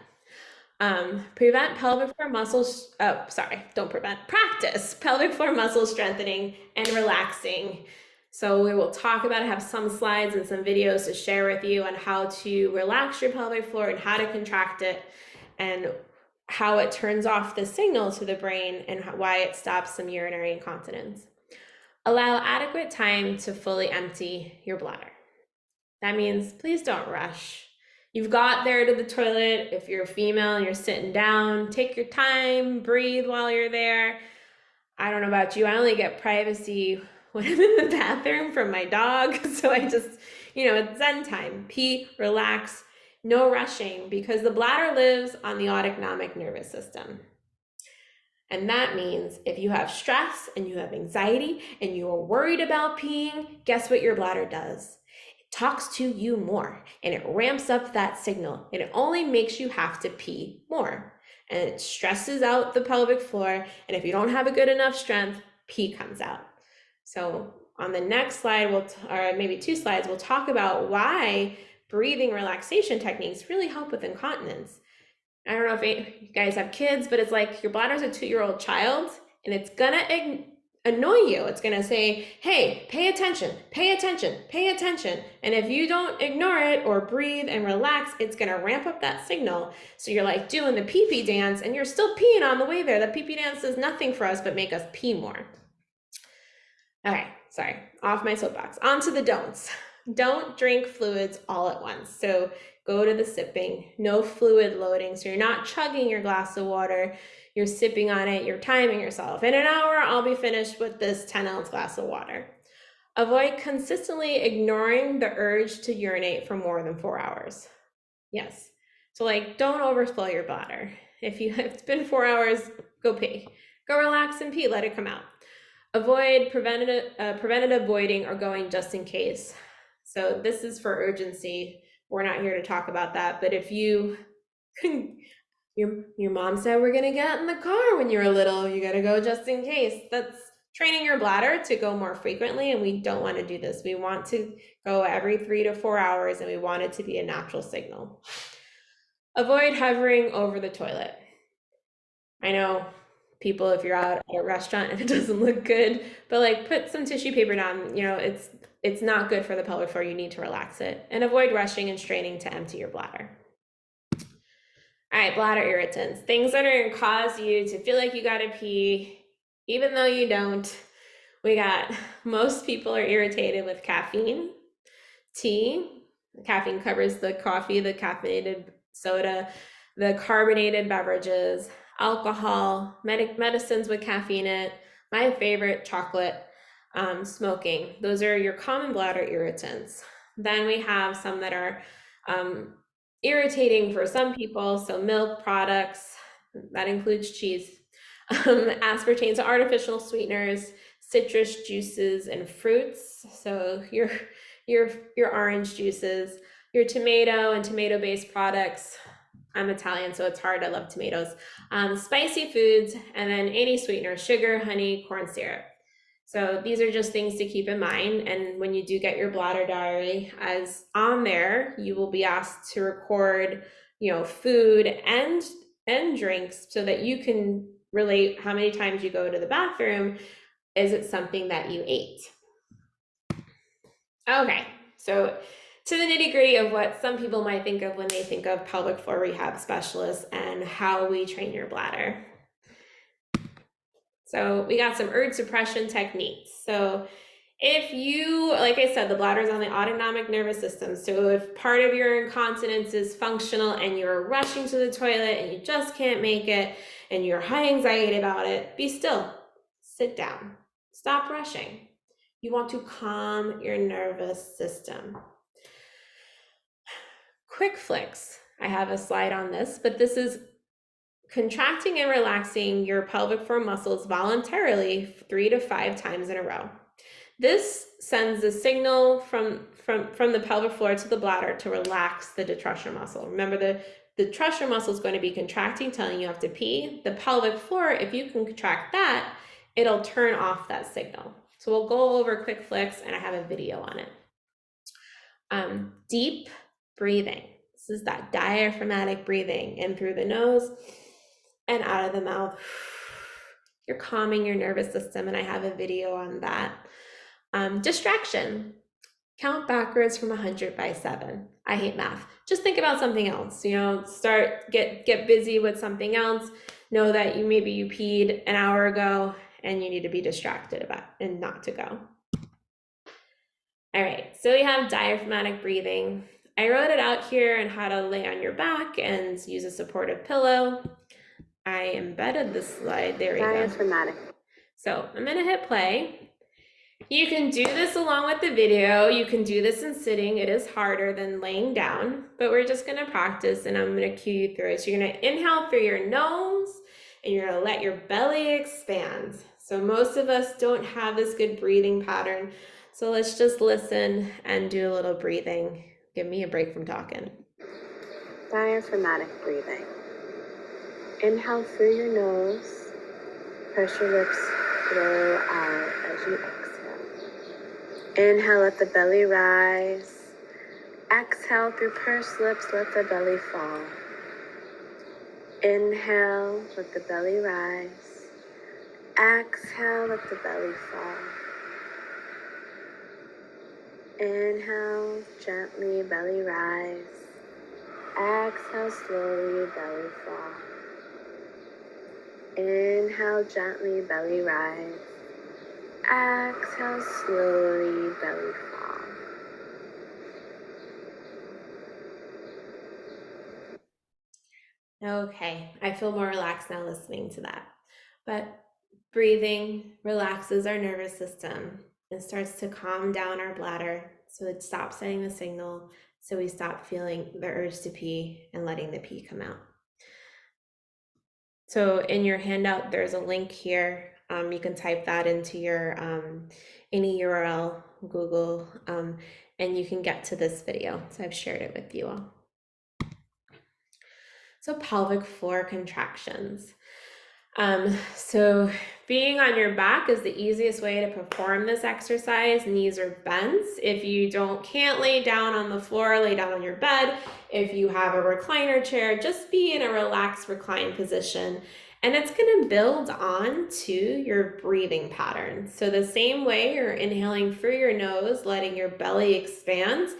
Prevent pelvic floor muscles, practice pelvic floor muscle strengthening and relaxing. So we will talk about it, have some slides and some videos to share with you on how to relax your pelvic floor and how to contract it, and how it turns off the signal to the brain and why it stops some urinary incontinence. Allow adequate time to fully empty your bladder. That means please don't rush. You've got there to the toilet. If you're a female and you're sitting down, take your time, breathe while you're there. I don't know about you, I only get privacy when I'm in the bathroom from my dog. So I just, it's zen time. Pee, relax, no rushing, because the bladder lives on the autonomic nervous system. And that means if you have stress and you have anxiety and you are worried about peeing, guess what your bladder does? It talks to you more, and it ramps up that signal, and it only makes you have to pee more. And it stresses out the pelvic floor, and if you don't have a good enough strength, pee comes out. So on the next slide, or maybe 2 slides, we'll talk about why breathing relaxation techniques really help with incontinence. I don't know if you guys have kids, but it's like your bladder's a 2-year-old child, and it's gonna annoy you. It's gonna say, hey, pay attention, pay attention, pay attention. And if you don't ignore it or breathe and relax, it's gonna ramp up that signal. So you're like doing the pee-pee dance, and you're still peeing on the way there. The pee-pee dance does nothing for us but make us pee more. Okay, sorry, off my soapbox. On to the don'ts. Don't drink fluids all at once. So go to the sipping, no fluid loading. So you're not chugging your glass of water, you're sipping on it, you're timing yourself. In an hour, I'll be finished with this 10-ounce glass of water. Avoid consistently ignoring the urge to urinate for more than 4 hours. Yes. So like, don't overflow your bladder. If it's been 4 hours, go pee. Go relax and pee, let it come out. Avoid preventative voiding or going just in case. So this is for urgency. We're not here to talk about that, but if you, your mom said we're gonna get in the car when you were little, you gotta go just in case. That's training your bladder to go more frequently, and we don't want to do this. We want to go every 3 to 4 hours, and we want it to be a natural signal. Avoid hovering over the toilet. I know people, if you're out at a restaurant and it doesn't look good, but like put some tissue paper down, you know, it's not good for the pelvic floor. You need to relax it, and avoid rushing and straining to empty your bladder. All right, bladder irritants, things that are gonna cause you to feel like you gotta pee, even though you don't. We got, most people are irritated with caffeine, tea. Caffeine covers the coffee, the caffeinated soda, the carbonated beverages, alcohol, medicines with caffeine in it. My favorite, chocolate, smoking. Those are your common bladder irritants. Then we have some that are irritating for some people. So milk products, that includes cheese, aspartame, so artificial sweeteners, citrus juices and fruits. So your orange juices, your tomato and tomato-based products. I'm Italian, so it's hard. I love tomatoes. Spicy foods, and then any sweetener, sugar, honey, corn syrup. So these are just things to keep in mind. And when you do get your bladder diary, as on there, you will be asked to record, you know, food and drinks so that you can relate how many times you go to the bathroom. Is it something that you ate? Okay, so to the nitty-gritty of what some people might think of when they think of pelvic floor rehab specialists and how we train your bladder. So we got some urge suppression techniques. So if you, like I said, the bladder is on the autonomic nervous system. So if part of your incontinence is functional and you're rushing to the toilet and you just can't make it and you're high anxiety about it, be still, sit down, stop rushing. You want to calm your nervous system. Quick flicks. I have a slide on this, but this is contracting and relaxing your pelvic floor muscles voluntarily 3 to 5 times in a row. This sends a signal from the pelvic floor to the bladder to relax the detrusor muscle. Remember, the detrusor muscle is going to be contracting, telling you have to pee. The pelvic floor, if you can contract that, it'll turn off that signal. So we'll go over quick flicks, and I have a video on it. Deep breathing. This is that diaphragmatic breathing in through the nose and out of the mouth. You're calming your nervous system, and I have a video on that. Distraction. Count backwards from 100 by 7. I hate math. Just think about something else. You know, get busy with something else. Know that you peed an hour ago and you need to be distracted about and not to go. All right, so we have diaphragmatic breathing. I wrote it out here and how to lay on your back and use a supportive pillow. I embedded the slide. There we go. Diaphragmatic. So I'm gonna hit play. You can do this along with the video. You can do this in sitting. It is harder than laying down, but we're just gonna practice, and I'm gonna cue you through it. So you're gonna inhale through your nose and you're gonna let your belly expand. So most of us don't have this good breathing pattern. So let's just listen and do a little breathing. Give me a break from talking. Diaphragmatic breathing. Inhale through your nose. Press your lips through out as you exhale. Inhale, let the belly rise. Exhale through pursed lips, let the belly fall. Inhale, let the belly rise. Exhale, let the belly fall. Inhale, gently belly rise. Exhale, slowly belly fall. Inhale, gently belly rise. Exhale, slowly belly fall. Okay, I feel more relaxed now listening to that. But breathing relaxes our nervous system. It starts to calm down our bladder, so it stops sending the signal, so we stop feeling the urge to pee and letting the pee come out. So in your handout, there's a link here. You can type that into your any URL, Google, and you can get to this video. So I've shared it with you all. So pelvic floor contractions. So being on your back is the easiest way to perform this exercise. Knees are bent. If you can't lay down on the floor, lay down on your bed. If you have a recliner chair, just be in a relaxed reclined position. And it's going to build on to your breathing pattern. So the same way you're inhaling through your nose, letting your belly expand.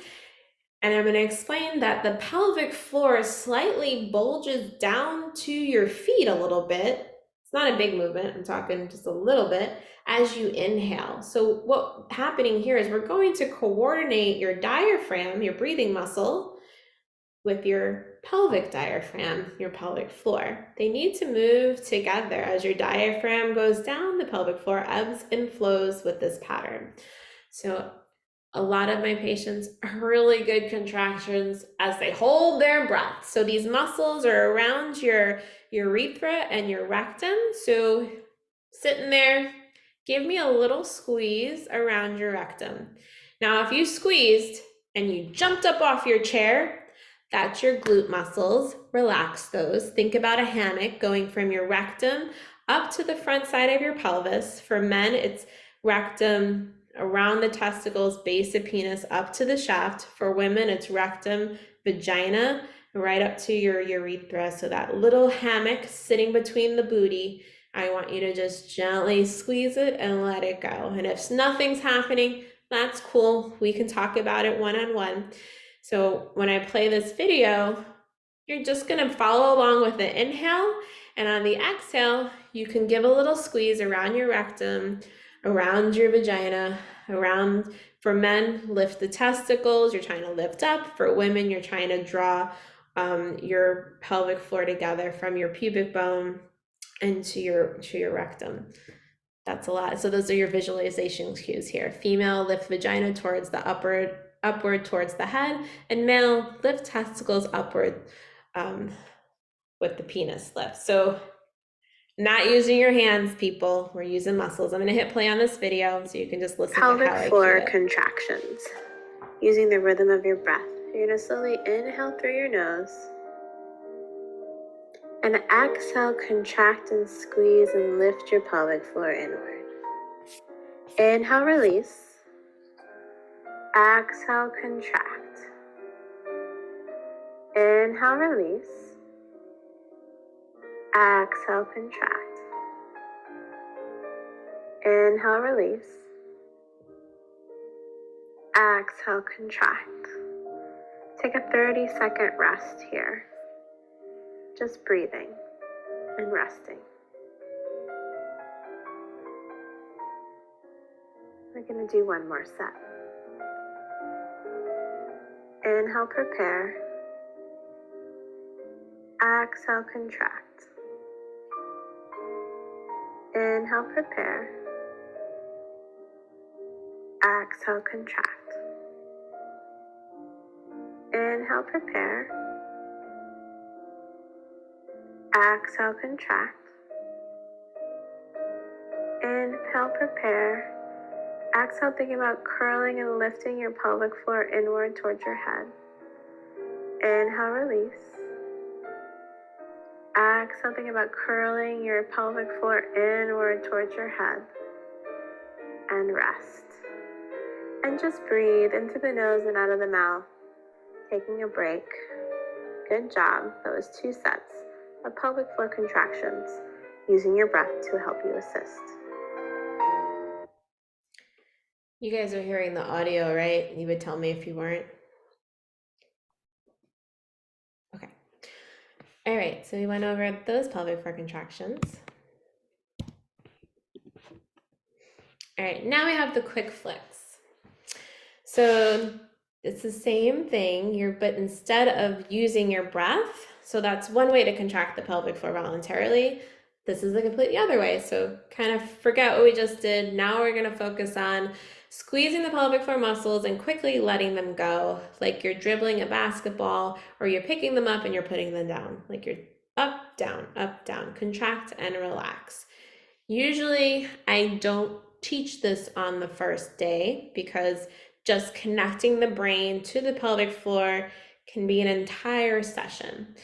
And I'm going to explain that the pelvic floor slightly bulges down to your feet a little bit. It's not a big movement, I'm talking just a little bit, as you inhale. So what's happening here is we're going to coordinate your diaphragm, your breathing muscle, with your pelvic diaphragm, your pelvic floor. They need to move together. As your diaphragm goes down, the pelvic floor ebbs and flows with this pattern. So a lot of my patients are really good contractions as they hold their breath. So these muscles are around your urethra and your rectum. So sitting there, give me a little squeeze around your rectum. Now, if you squeezed and you jumped up off your chair, that's your glute muscles. Relax those. Think about a hammock going from your rectum up to the front side of your pelvis. For men, it's rectum around the testicles, base of penis, up to the shaft. For women, it's rectum, vagina, right up to your urethra. So that little hammock sitting between the booty, I want you to just gently squeeze it and let it go. And if nothing's happening, that's cool. We can talk about it one-on-one. So when I play this video, you're just going to follow along with the inhale, and on the exhale, you can give a little squeeze around your rectum, around your vagina, around. For men, lift the testicles, you're trying to lift up. For women, you're trying to draw your pelvic floor together from your pubic bone into your rectum. That's a lot. So those are your visualization cues here. Female, lift vagina towards the upward towards the head, and male, lift testicles upward with the penis lift. So not using your hands, people, we're using muscles. I'm going to hit play on this video so you can just listen to how I Pelvic floor cue it. contractions. Using the rhythm of your breath. You're going to slowly inhale through your nose. And exhale, contract and squeeze and lift your pelvic floor inward. Inhale, release. Exhale, contract. Inhale, release. Exhale, contract. Inhale, release. Exhale, contract. Take a 30-second rest here. Just breathing and resting. We're going to do one more set. Inhale, prepare. Exhale, contract. Inhale, prepare. Exhale, contract. Inhale, prepare. Exhale, contract. Inhale, prepare. Exhale, thinking about curling and lifting your pelvic floor inward towards your head. Inhale, release. Exhale, thinking about curling your pelvic floor inward towards your head. And rest. And just breathe into the nose and out of the mouth, taking a break. Good job. That was 2 sets of pelvic floor contractions, using your breath to help you assist. You guys are hearing the audio, right? You would tell me if you weren't. Okay. All right, so we went over those pelvic floor contractions. All right, now we have the quick flicks. So it's the same thing, but instead of using your breath, so that's one way to contract the pelvic floor voluntarily. This is the completely other way. So kind of forget what we just did. Now we're going to focus on squeezing the pelvic floor muscles and quickly letting them go, like you're dribbling a basketball, or you're picking them up and you're putting them down, like you're up, down, contract and relax. Usually I don't teach this on the first day because just connecting the brain to the pelvic floor can be an entire session.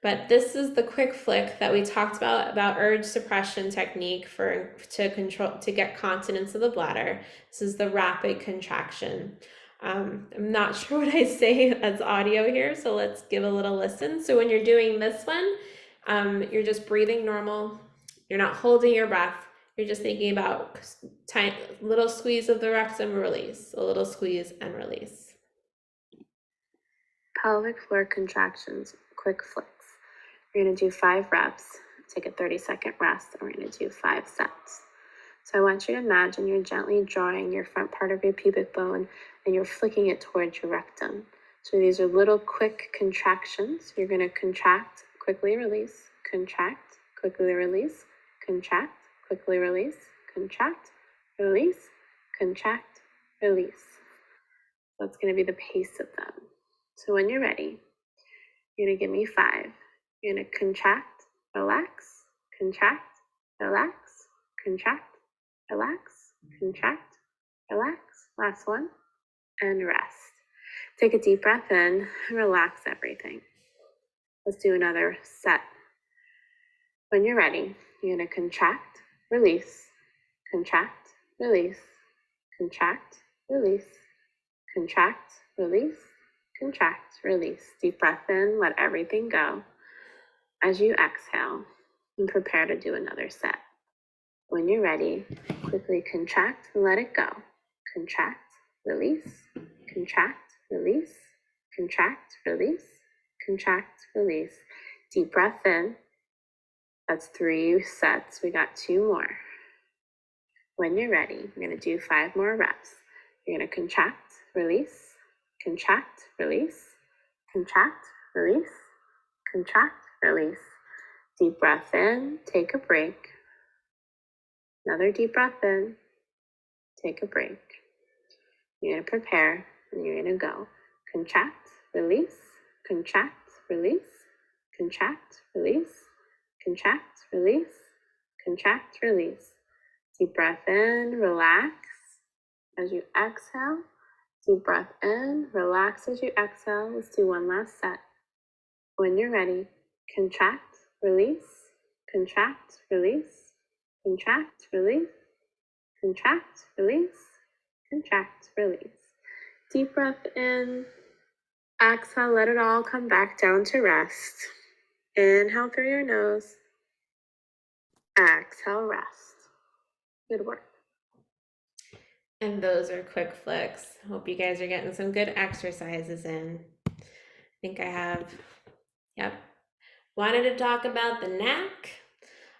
But this is the quick flick that we talked about urge suppression technique to get continence of the bladder. This is the rapid contraction. I'm not sure what I say as audio here, so let's give a little listen. So when you're doing this one, you're just breathing normal. You're not holding your breath. You're just thinking about tiny little squeeze of the rectum, release, a little squeeze and release. Pelvic floor contractions, quick flicks. We're going to do 5 reps, take a 30-second rest, and we're going to do 5 sets. So I want you to imagine you're gently drawing your front part of your pubic bone and you're flicking it towards your rectum. So these are little quick contractions. You're going to contract, quickly release, contract, quickly release, contract, quickly release, contract, release, contract, release. That's going to be the pace of them. So when you're ready, you're going to give me 5. You're going to contract, relax, contract, relax, contract, relax, contract, relax. Last one, and rest. Take a deep breath in, relax everything. Let's do another set. When you're ready, you're going to contract, release, contract, release, contract, release, contract, release, contract, release. Deep breath in, let everything go. As you exhale, and prepare to do another set. When you're ready, quickly contract and let it go. Contract, release, contract, release, contract, release, contract, release. Deep breath in. That's 3 sets. We got 2 more. When you're ready, you're going to do 5 more reps. You're going to contract, release, contract, release, contract, release, contract, release. Deep breath in, take a break. Another deep breath in, take a break. You're going to prepare and you're going to go. Contract, release, contract, release, contract, release, contract, release, contract, release. Deep breath in, relax as you exhale. Deep breath in, relax as you exhale. Let's do one last set. When you're ready, contract, release, contract, release, contract, release, contract, release, contract, release. Deep breath in, exhale, let it all come back down to rest. Inhale through your nose, exhale, rest. Good work. And those are quick flicks. Hope you guys are getting some good exercises in. I think I have, yep. Wanted to talk about the neck.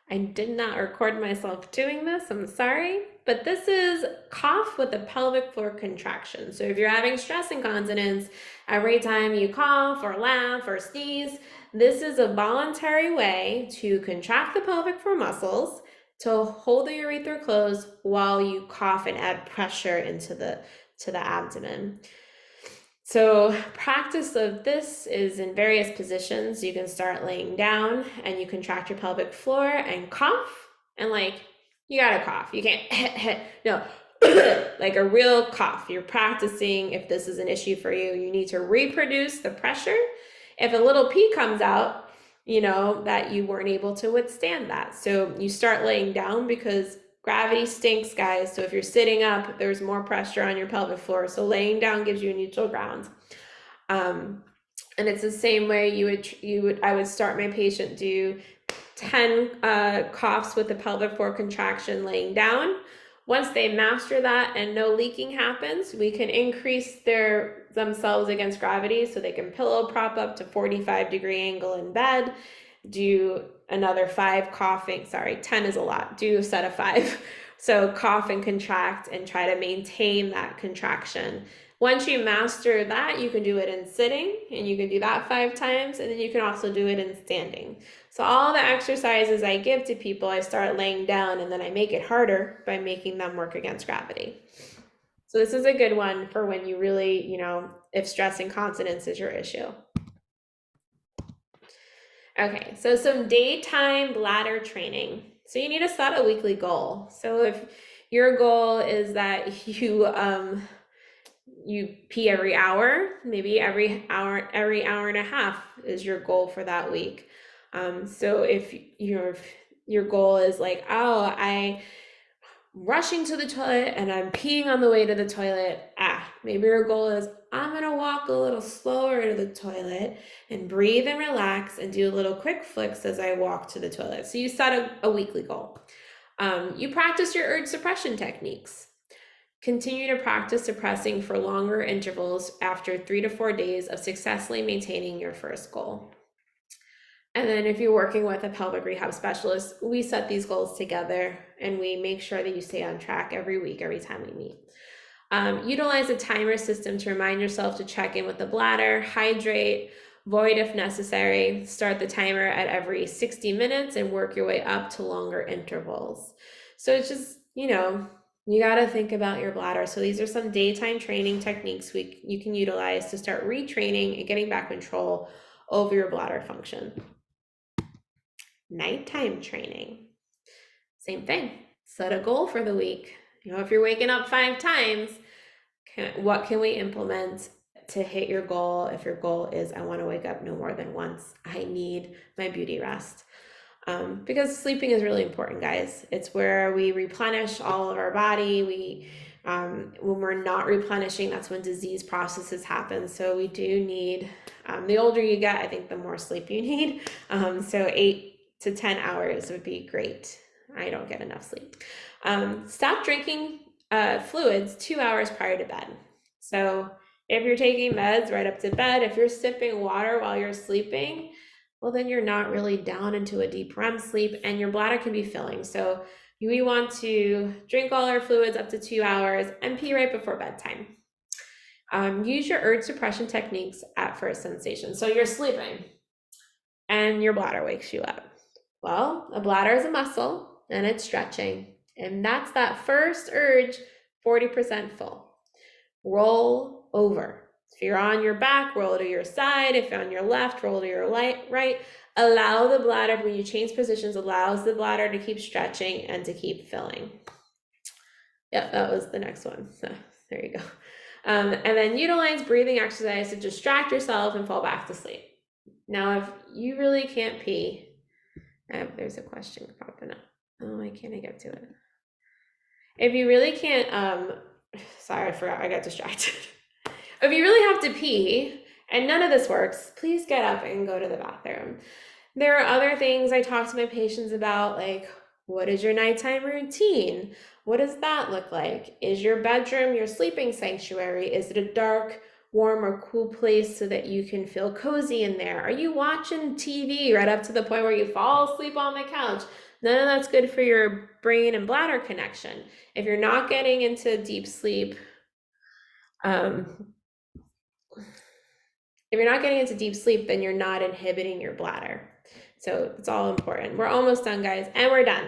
I did not record myself doing this, I'm sorry, but this is cough with a pelvic floor contraction. So if you're having stress incontinence, every time you cough or laugh or sneeze, this is a voluntary way to contract the pelvic floor muscles to hold the urethra closed while you cough and add pressure into the abdomen. So practice of this is in various positions. You can start laying down and you contract your pelvic floor and cough, and like, you gotta cough. You can't, no, like a real cough. You're practicing. If this is an issue for you, you need to reproduce the pressure. If a little pee comes out, you know that you weren't able to withstand that. So you start laying down because gravity stinks, guys. So if you're sitting up, there's more pressure on your pelvic floor. So laying down gives you a neutral ground. And it's the same way I would start my patient do 10 coughs with the pelvic floor contraction laying down. Once they master that and no leaking happens, we can increase themselves against gravity so they can pillow prop up to 45-degree angle in bed. Do another 5 coughing, 10 is a lot, do a set of 5. So cough and contract and try to maintain that contraction. Once you master that, you can do it in sitting and you can do that 5 times, and then you can also do it in standing. So all the exercises I give to people, I start laying down and then I make it harder by making them work against gravity. So this is a good one for when you really, you know, if stress incontinence is your issue. Okay, so some daytime bladder training. So you need to set a weekly goal. So if your goal is that you pee every hour, maybe every hour and a half is your goal for that week. So if your goal is like, oh, I'm rushing to the toilet and I'm peeing on the way to the toilet, maybe your goal is I'm gonna walk a little slower to the toilet and breathe and relax and do little quick flicks as I walk to the toilet. So you set a weekly goal. You practice your urge suppression techniques. Continue to practice suppressing for longer intervals after 3 to 4 days of successfully maintaining your first goal. And then if you're working with a pelvic rehab specialist, we set these goals together and we make sure that you stay on track every week, every time we meet. Utilize a timer system to remind yourself to check in with the bladder, hydrate, void if necessary. Start the timer at every 60 minutes and work your way up to longer intervals. So it's just, you know, you got to think about your bladder. So these are some daytime training techniques you can utilize to start retraining and getting back control over your bladder function. Nighttime training. Same thing. Set a goal for the week. You know, if you're waking up 5 times, what can we implement to hit your goal? If your goal is, I want to wake up no more than once, I need my beauty rest. Because sleeping is really important, guys. It's where we replenish all of our body. When we're not replenishing, that's when disease processes happen. So we do need, the older you get, I think the more sleep you need. So 8 to 10 hours would be great. I don't get enough sleep. Stop drinking fluids 2 hours prior to bed. So if you're taking meds right up to bed, if you're sipping water while you're sleeping, well, then you're not really down into a deep REM sleep and your bladder can be filling. So we want to drink all our fluids up to 2 hours and pee right before bedtime. Use your urge suppression techniques at first sensation. So you're sleeping and your bladder wakes you up. Well, a bladder is a muscle and it's stretching. And that's that first urge, 40% full. Roll over. If you're on your back, roll to your side. If you're on your left, roll to your right. Allow the bladder, when you change positions, allows the bladder to keep stretching and to keep filling. Yep, that was the next one. So there you go. And then utilize breathing exercise to distract yourself and fall back to sleep. Now, if you really can't pee, there's a question popping up. Oh, why can't I get to it? If you really can't, sorry, I forgot, I got distracted. If you really have to pee and none of this works, please get up and go to the bathroom. There are other things I talk to my patients about, like, what is your nighttime routine? What does that look like? Is your bedroom your sleeping sanctuary? Is it a dark, warm, or cool place so that you can feel cozy in there? Are you watching TV right up to the point where you fall asleep on the couch? None of that's good for your brain and bladder connection. If you're not getting into deep sleep, then you're not inhibiting your bladder. So it's all important. We're almost done, guys, and we're done.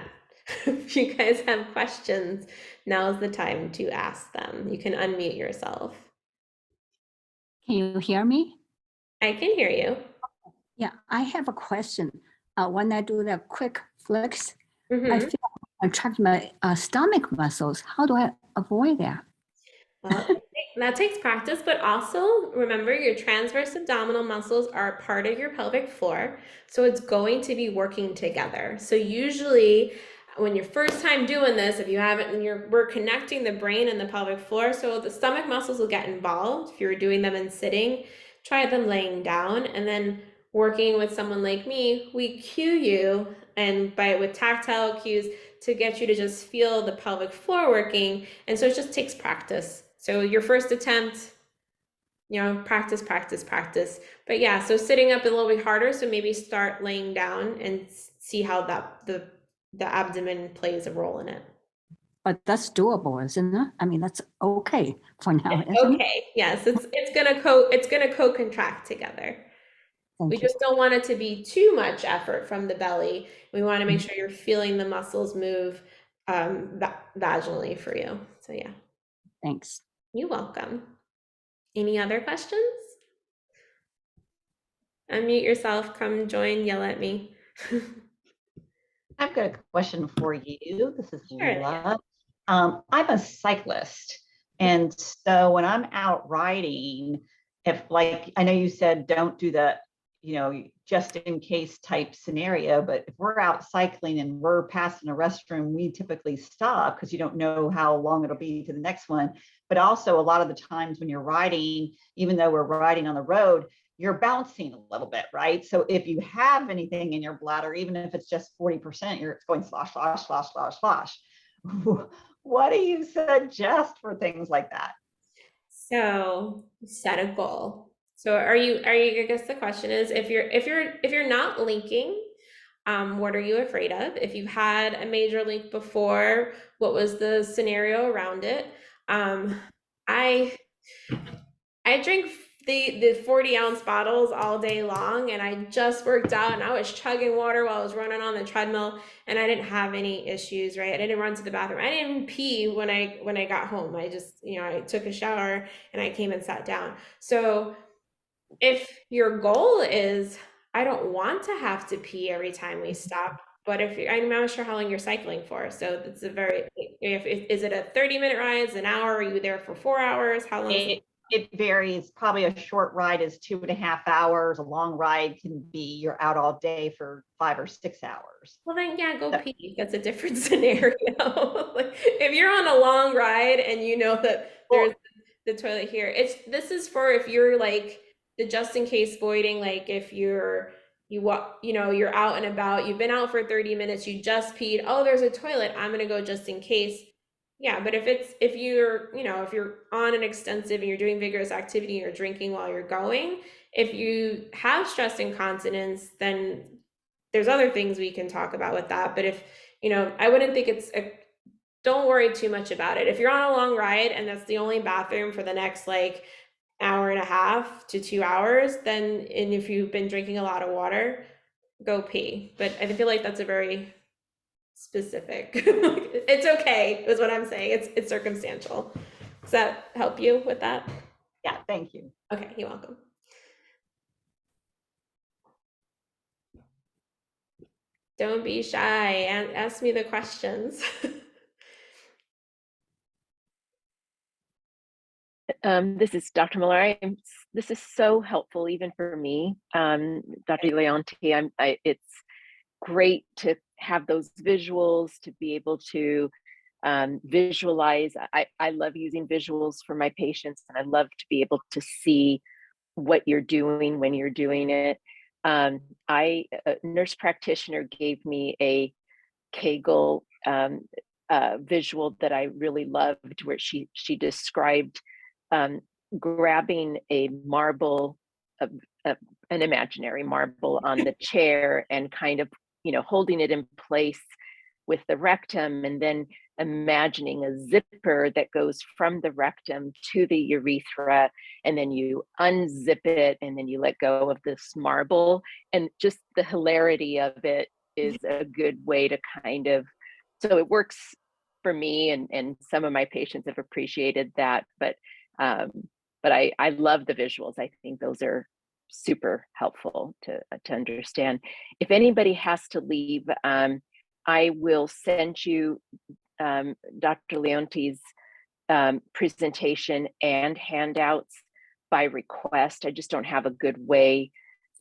If you guys have questions, now's the time to ask them. You can unmute yourself. Can you hear me? I can hear you. Yeah, I have a question. When I do the quick flicks, Mm-hmm. I feel I track my stomach muscles. How do I avoid that? Well, that takes practice, but also remember your transverse abdominal muscles are part of your pelvic floor. So it's going to be working together. So usually when you're first time doing this, if you haven't, we're connecting the brain and the pelvic floor. So the stomach muscles will get involved. If you're doing them in sitting, try them laying down, and then working with someone like me, we cue you with tactile cues to get you to just feel the pelvic floor working. And so it just takes practice. So your first attempt, practice. But yeah, so sitting up a little bit harder. So maybe start laying down and see how the abdomen plays a role in it. But that's doable, isn't it? I mean, that's okay for now, isn't it? Okay, yes, it's gonna co-contract together. We just don't want it to be too much effort from the belly. We want to make sure you're feeling the muscles move vaginally for you. So yeah. Thanks. You're welcome. Any other questions? Unmute yourself, come join, yell at me. I've got a question for you. This is Sure. Leela. I'm a cyclist. And so when I'm out riding, if like, I know you said don't do the, just in case type scenario, but if we're out cycling and we're passing a restroom, we typically stop because you don't know how long it'll be to the next one. But also a lot of the times when you're riding, even though we're riding on the road, you're bouncing a little bit, right? So if you have anything in your bladder, even if it's just 40%, it's going slosh, slosh, slosh, slosh, slosh. What do you suggest for things like that? So set a goal. So are you, I guess the question is, if you're not linking, what are you afraid of? If you've had a major leak before, what was the scenario around it? I drink the 40-ounce bottles all day long, and I just worked out and I was chugging water while I was running on the treadmill, and I didn't have any issues, right? I didn't run to the bathroom. I didn't even pee when I got home. I just, I took a shower and I came and sat down. So if your goal is, I don't want to have to pee every time we stop, but I'm not sure how long you're cycling for. So it's a very, is it a 30-minute ride? Is it an hour? Are you there for 4 hours? How long? It varies. Probably a short ride is 2.5 hours. A long ride can be you're out all day for 5 or 6 hours. Well, then, yeah, go pee. That's a different scenario. Like, if you're on a long ride and you know that there's the toilet here, this is for if you're like the just in case voiding, like if you're out and about, you've been out for 30 minutes, you just peed, oh, there's a toilet, I'm gonna go just in case. Yeah, but if you're on an extensive and you're doing vigorous activity and you're drinking while you're going, if you have stress incontinence, then there's other things we can talk about with that. But if, I wouldn't think don't worry too much about it. If you're on a long ride and that's the only bathroom for the next like hour and a half to 2 hours, and if you've been drinking a lot of water, go pee. But I feel like that's a very specific, it's okay, is what I'm saying. It's circumstantial. Does that help you with that? Yeah, thank you. Okay, you're welcome. Don't be shy and ask me the questions. This is Dr. Miller. This is so helpful even for me, Dr. Leonti. It's great to have those visuals, to be able to visualize. I love using visuals for my patients, and I love to be able to see what you're doing when you're doing it. A nurse practitioner gave me a Kegel visual that I really loved, where she described grabbing a marble, an imaginary marble on the chair, and kind of, holding it in place with the rectum, and then imagining a zipper that goes from the rectum to the urethra, and then you unzip it, and then you let go of this marble. And just the hilarity of it is a good way to kind of, so it works for me, and some of my patients have appreciated that. But I love the visuals. I think those are super helpful to understand. If anybody has to leave, I will send you Dr. Leonti's presentation and handouts by request. I just don't have a good way,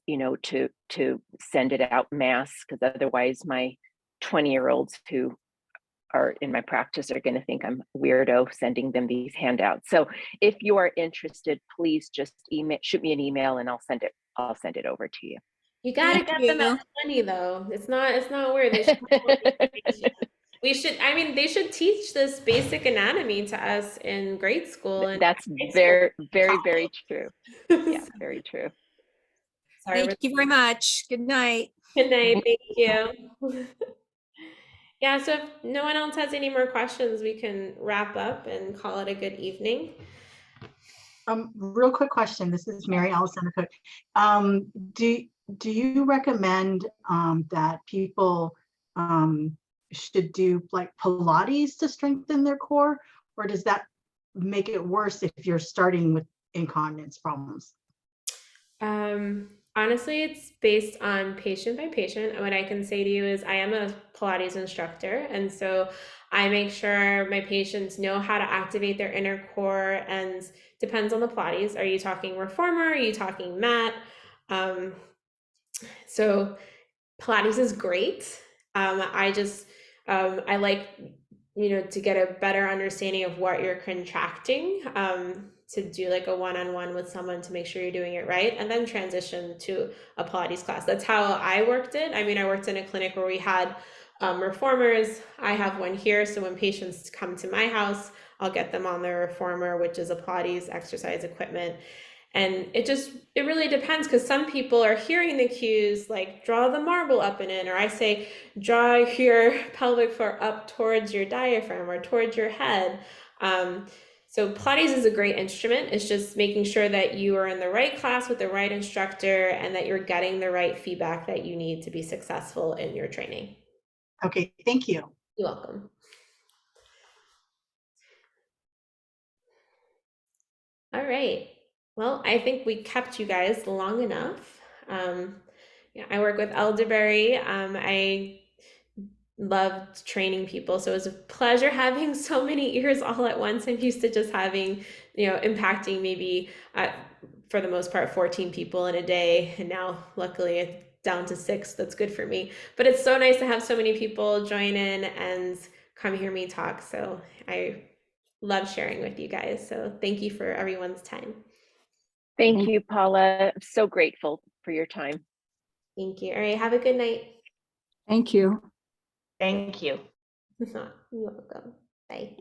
to send it out mass, because otherwise my 20-year-olds who are in my practice are going to think I'm weirdo sending them these handouts. So if you are interested, please just shoot me an email, and I'll send it over to you. You gotta get them at 20 though. It's not weird. They should teach this basic anatomy to us in grade school. And that's very, very, very true. Yeah, very true. Sorry. Thank you very much. Good night. Good night. Thank you. Yeah, so if no one else has any more questions, we can wrap up and call it a good evening. Real quick question. This is Mary Allison Cook. Do you recommend that people should do like Pilates to strengthen their core, or does that make it worse if you're starting with incontinence problems? Honestly, it's based on patient by patient. What I can say to you is I am a Pilates instructor, and so I make sure my patients know how to activate their inner core, and depends on the Pilates. Are you talking reformer? Are you talking mat? So Pilates is great. I like, to get a better understanding of what you're contracting, to do like a one-on-one with someone to make sure you're doing it right, and then transition to a Pilates class. That's how I worked it. I mean, I worked in a clinic where we had reformers. I have one here. So when patients come to my house, I'll get them on their reformer, which is a Pilates exercise equipment. And it really depends, because some people are hearing the cues like draw the marble up and in, or I say draw your pelvic floor up towards your diaphragm or towards your head. So Pilates is a great instrument. It's just making sure that you are in the right class with the right instructor and that you're getting the right feedback that you need to be successful in your training. Okay, thank you. You're welcome. All right. Well, I think we kept you guys long enough. I work with Elderberry. I loved training people, so it was a pleasure having so many ears all at once. I'm used to just having, impacting maybe, for the most part, 14 people in a day, and now luckily it's down to 6. That's good for me. But it's so nice to have so many people join in and come hear me talk. So I love sharing with you guys. So thank you for everyone's time. Thank you, Paula. I'm so grateful for your time. Thank you. All right. Have a good night. Thank you. Thank you. You're welcome. Bye.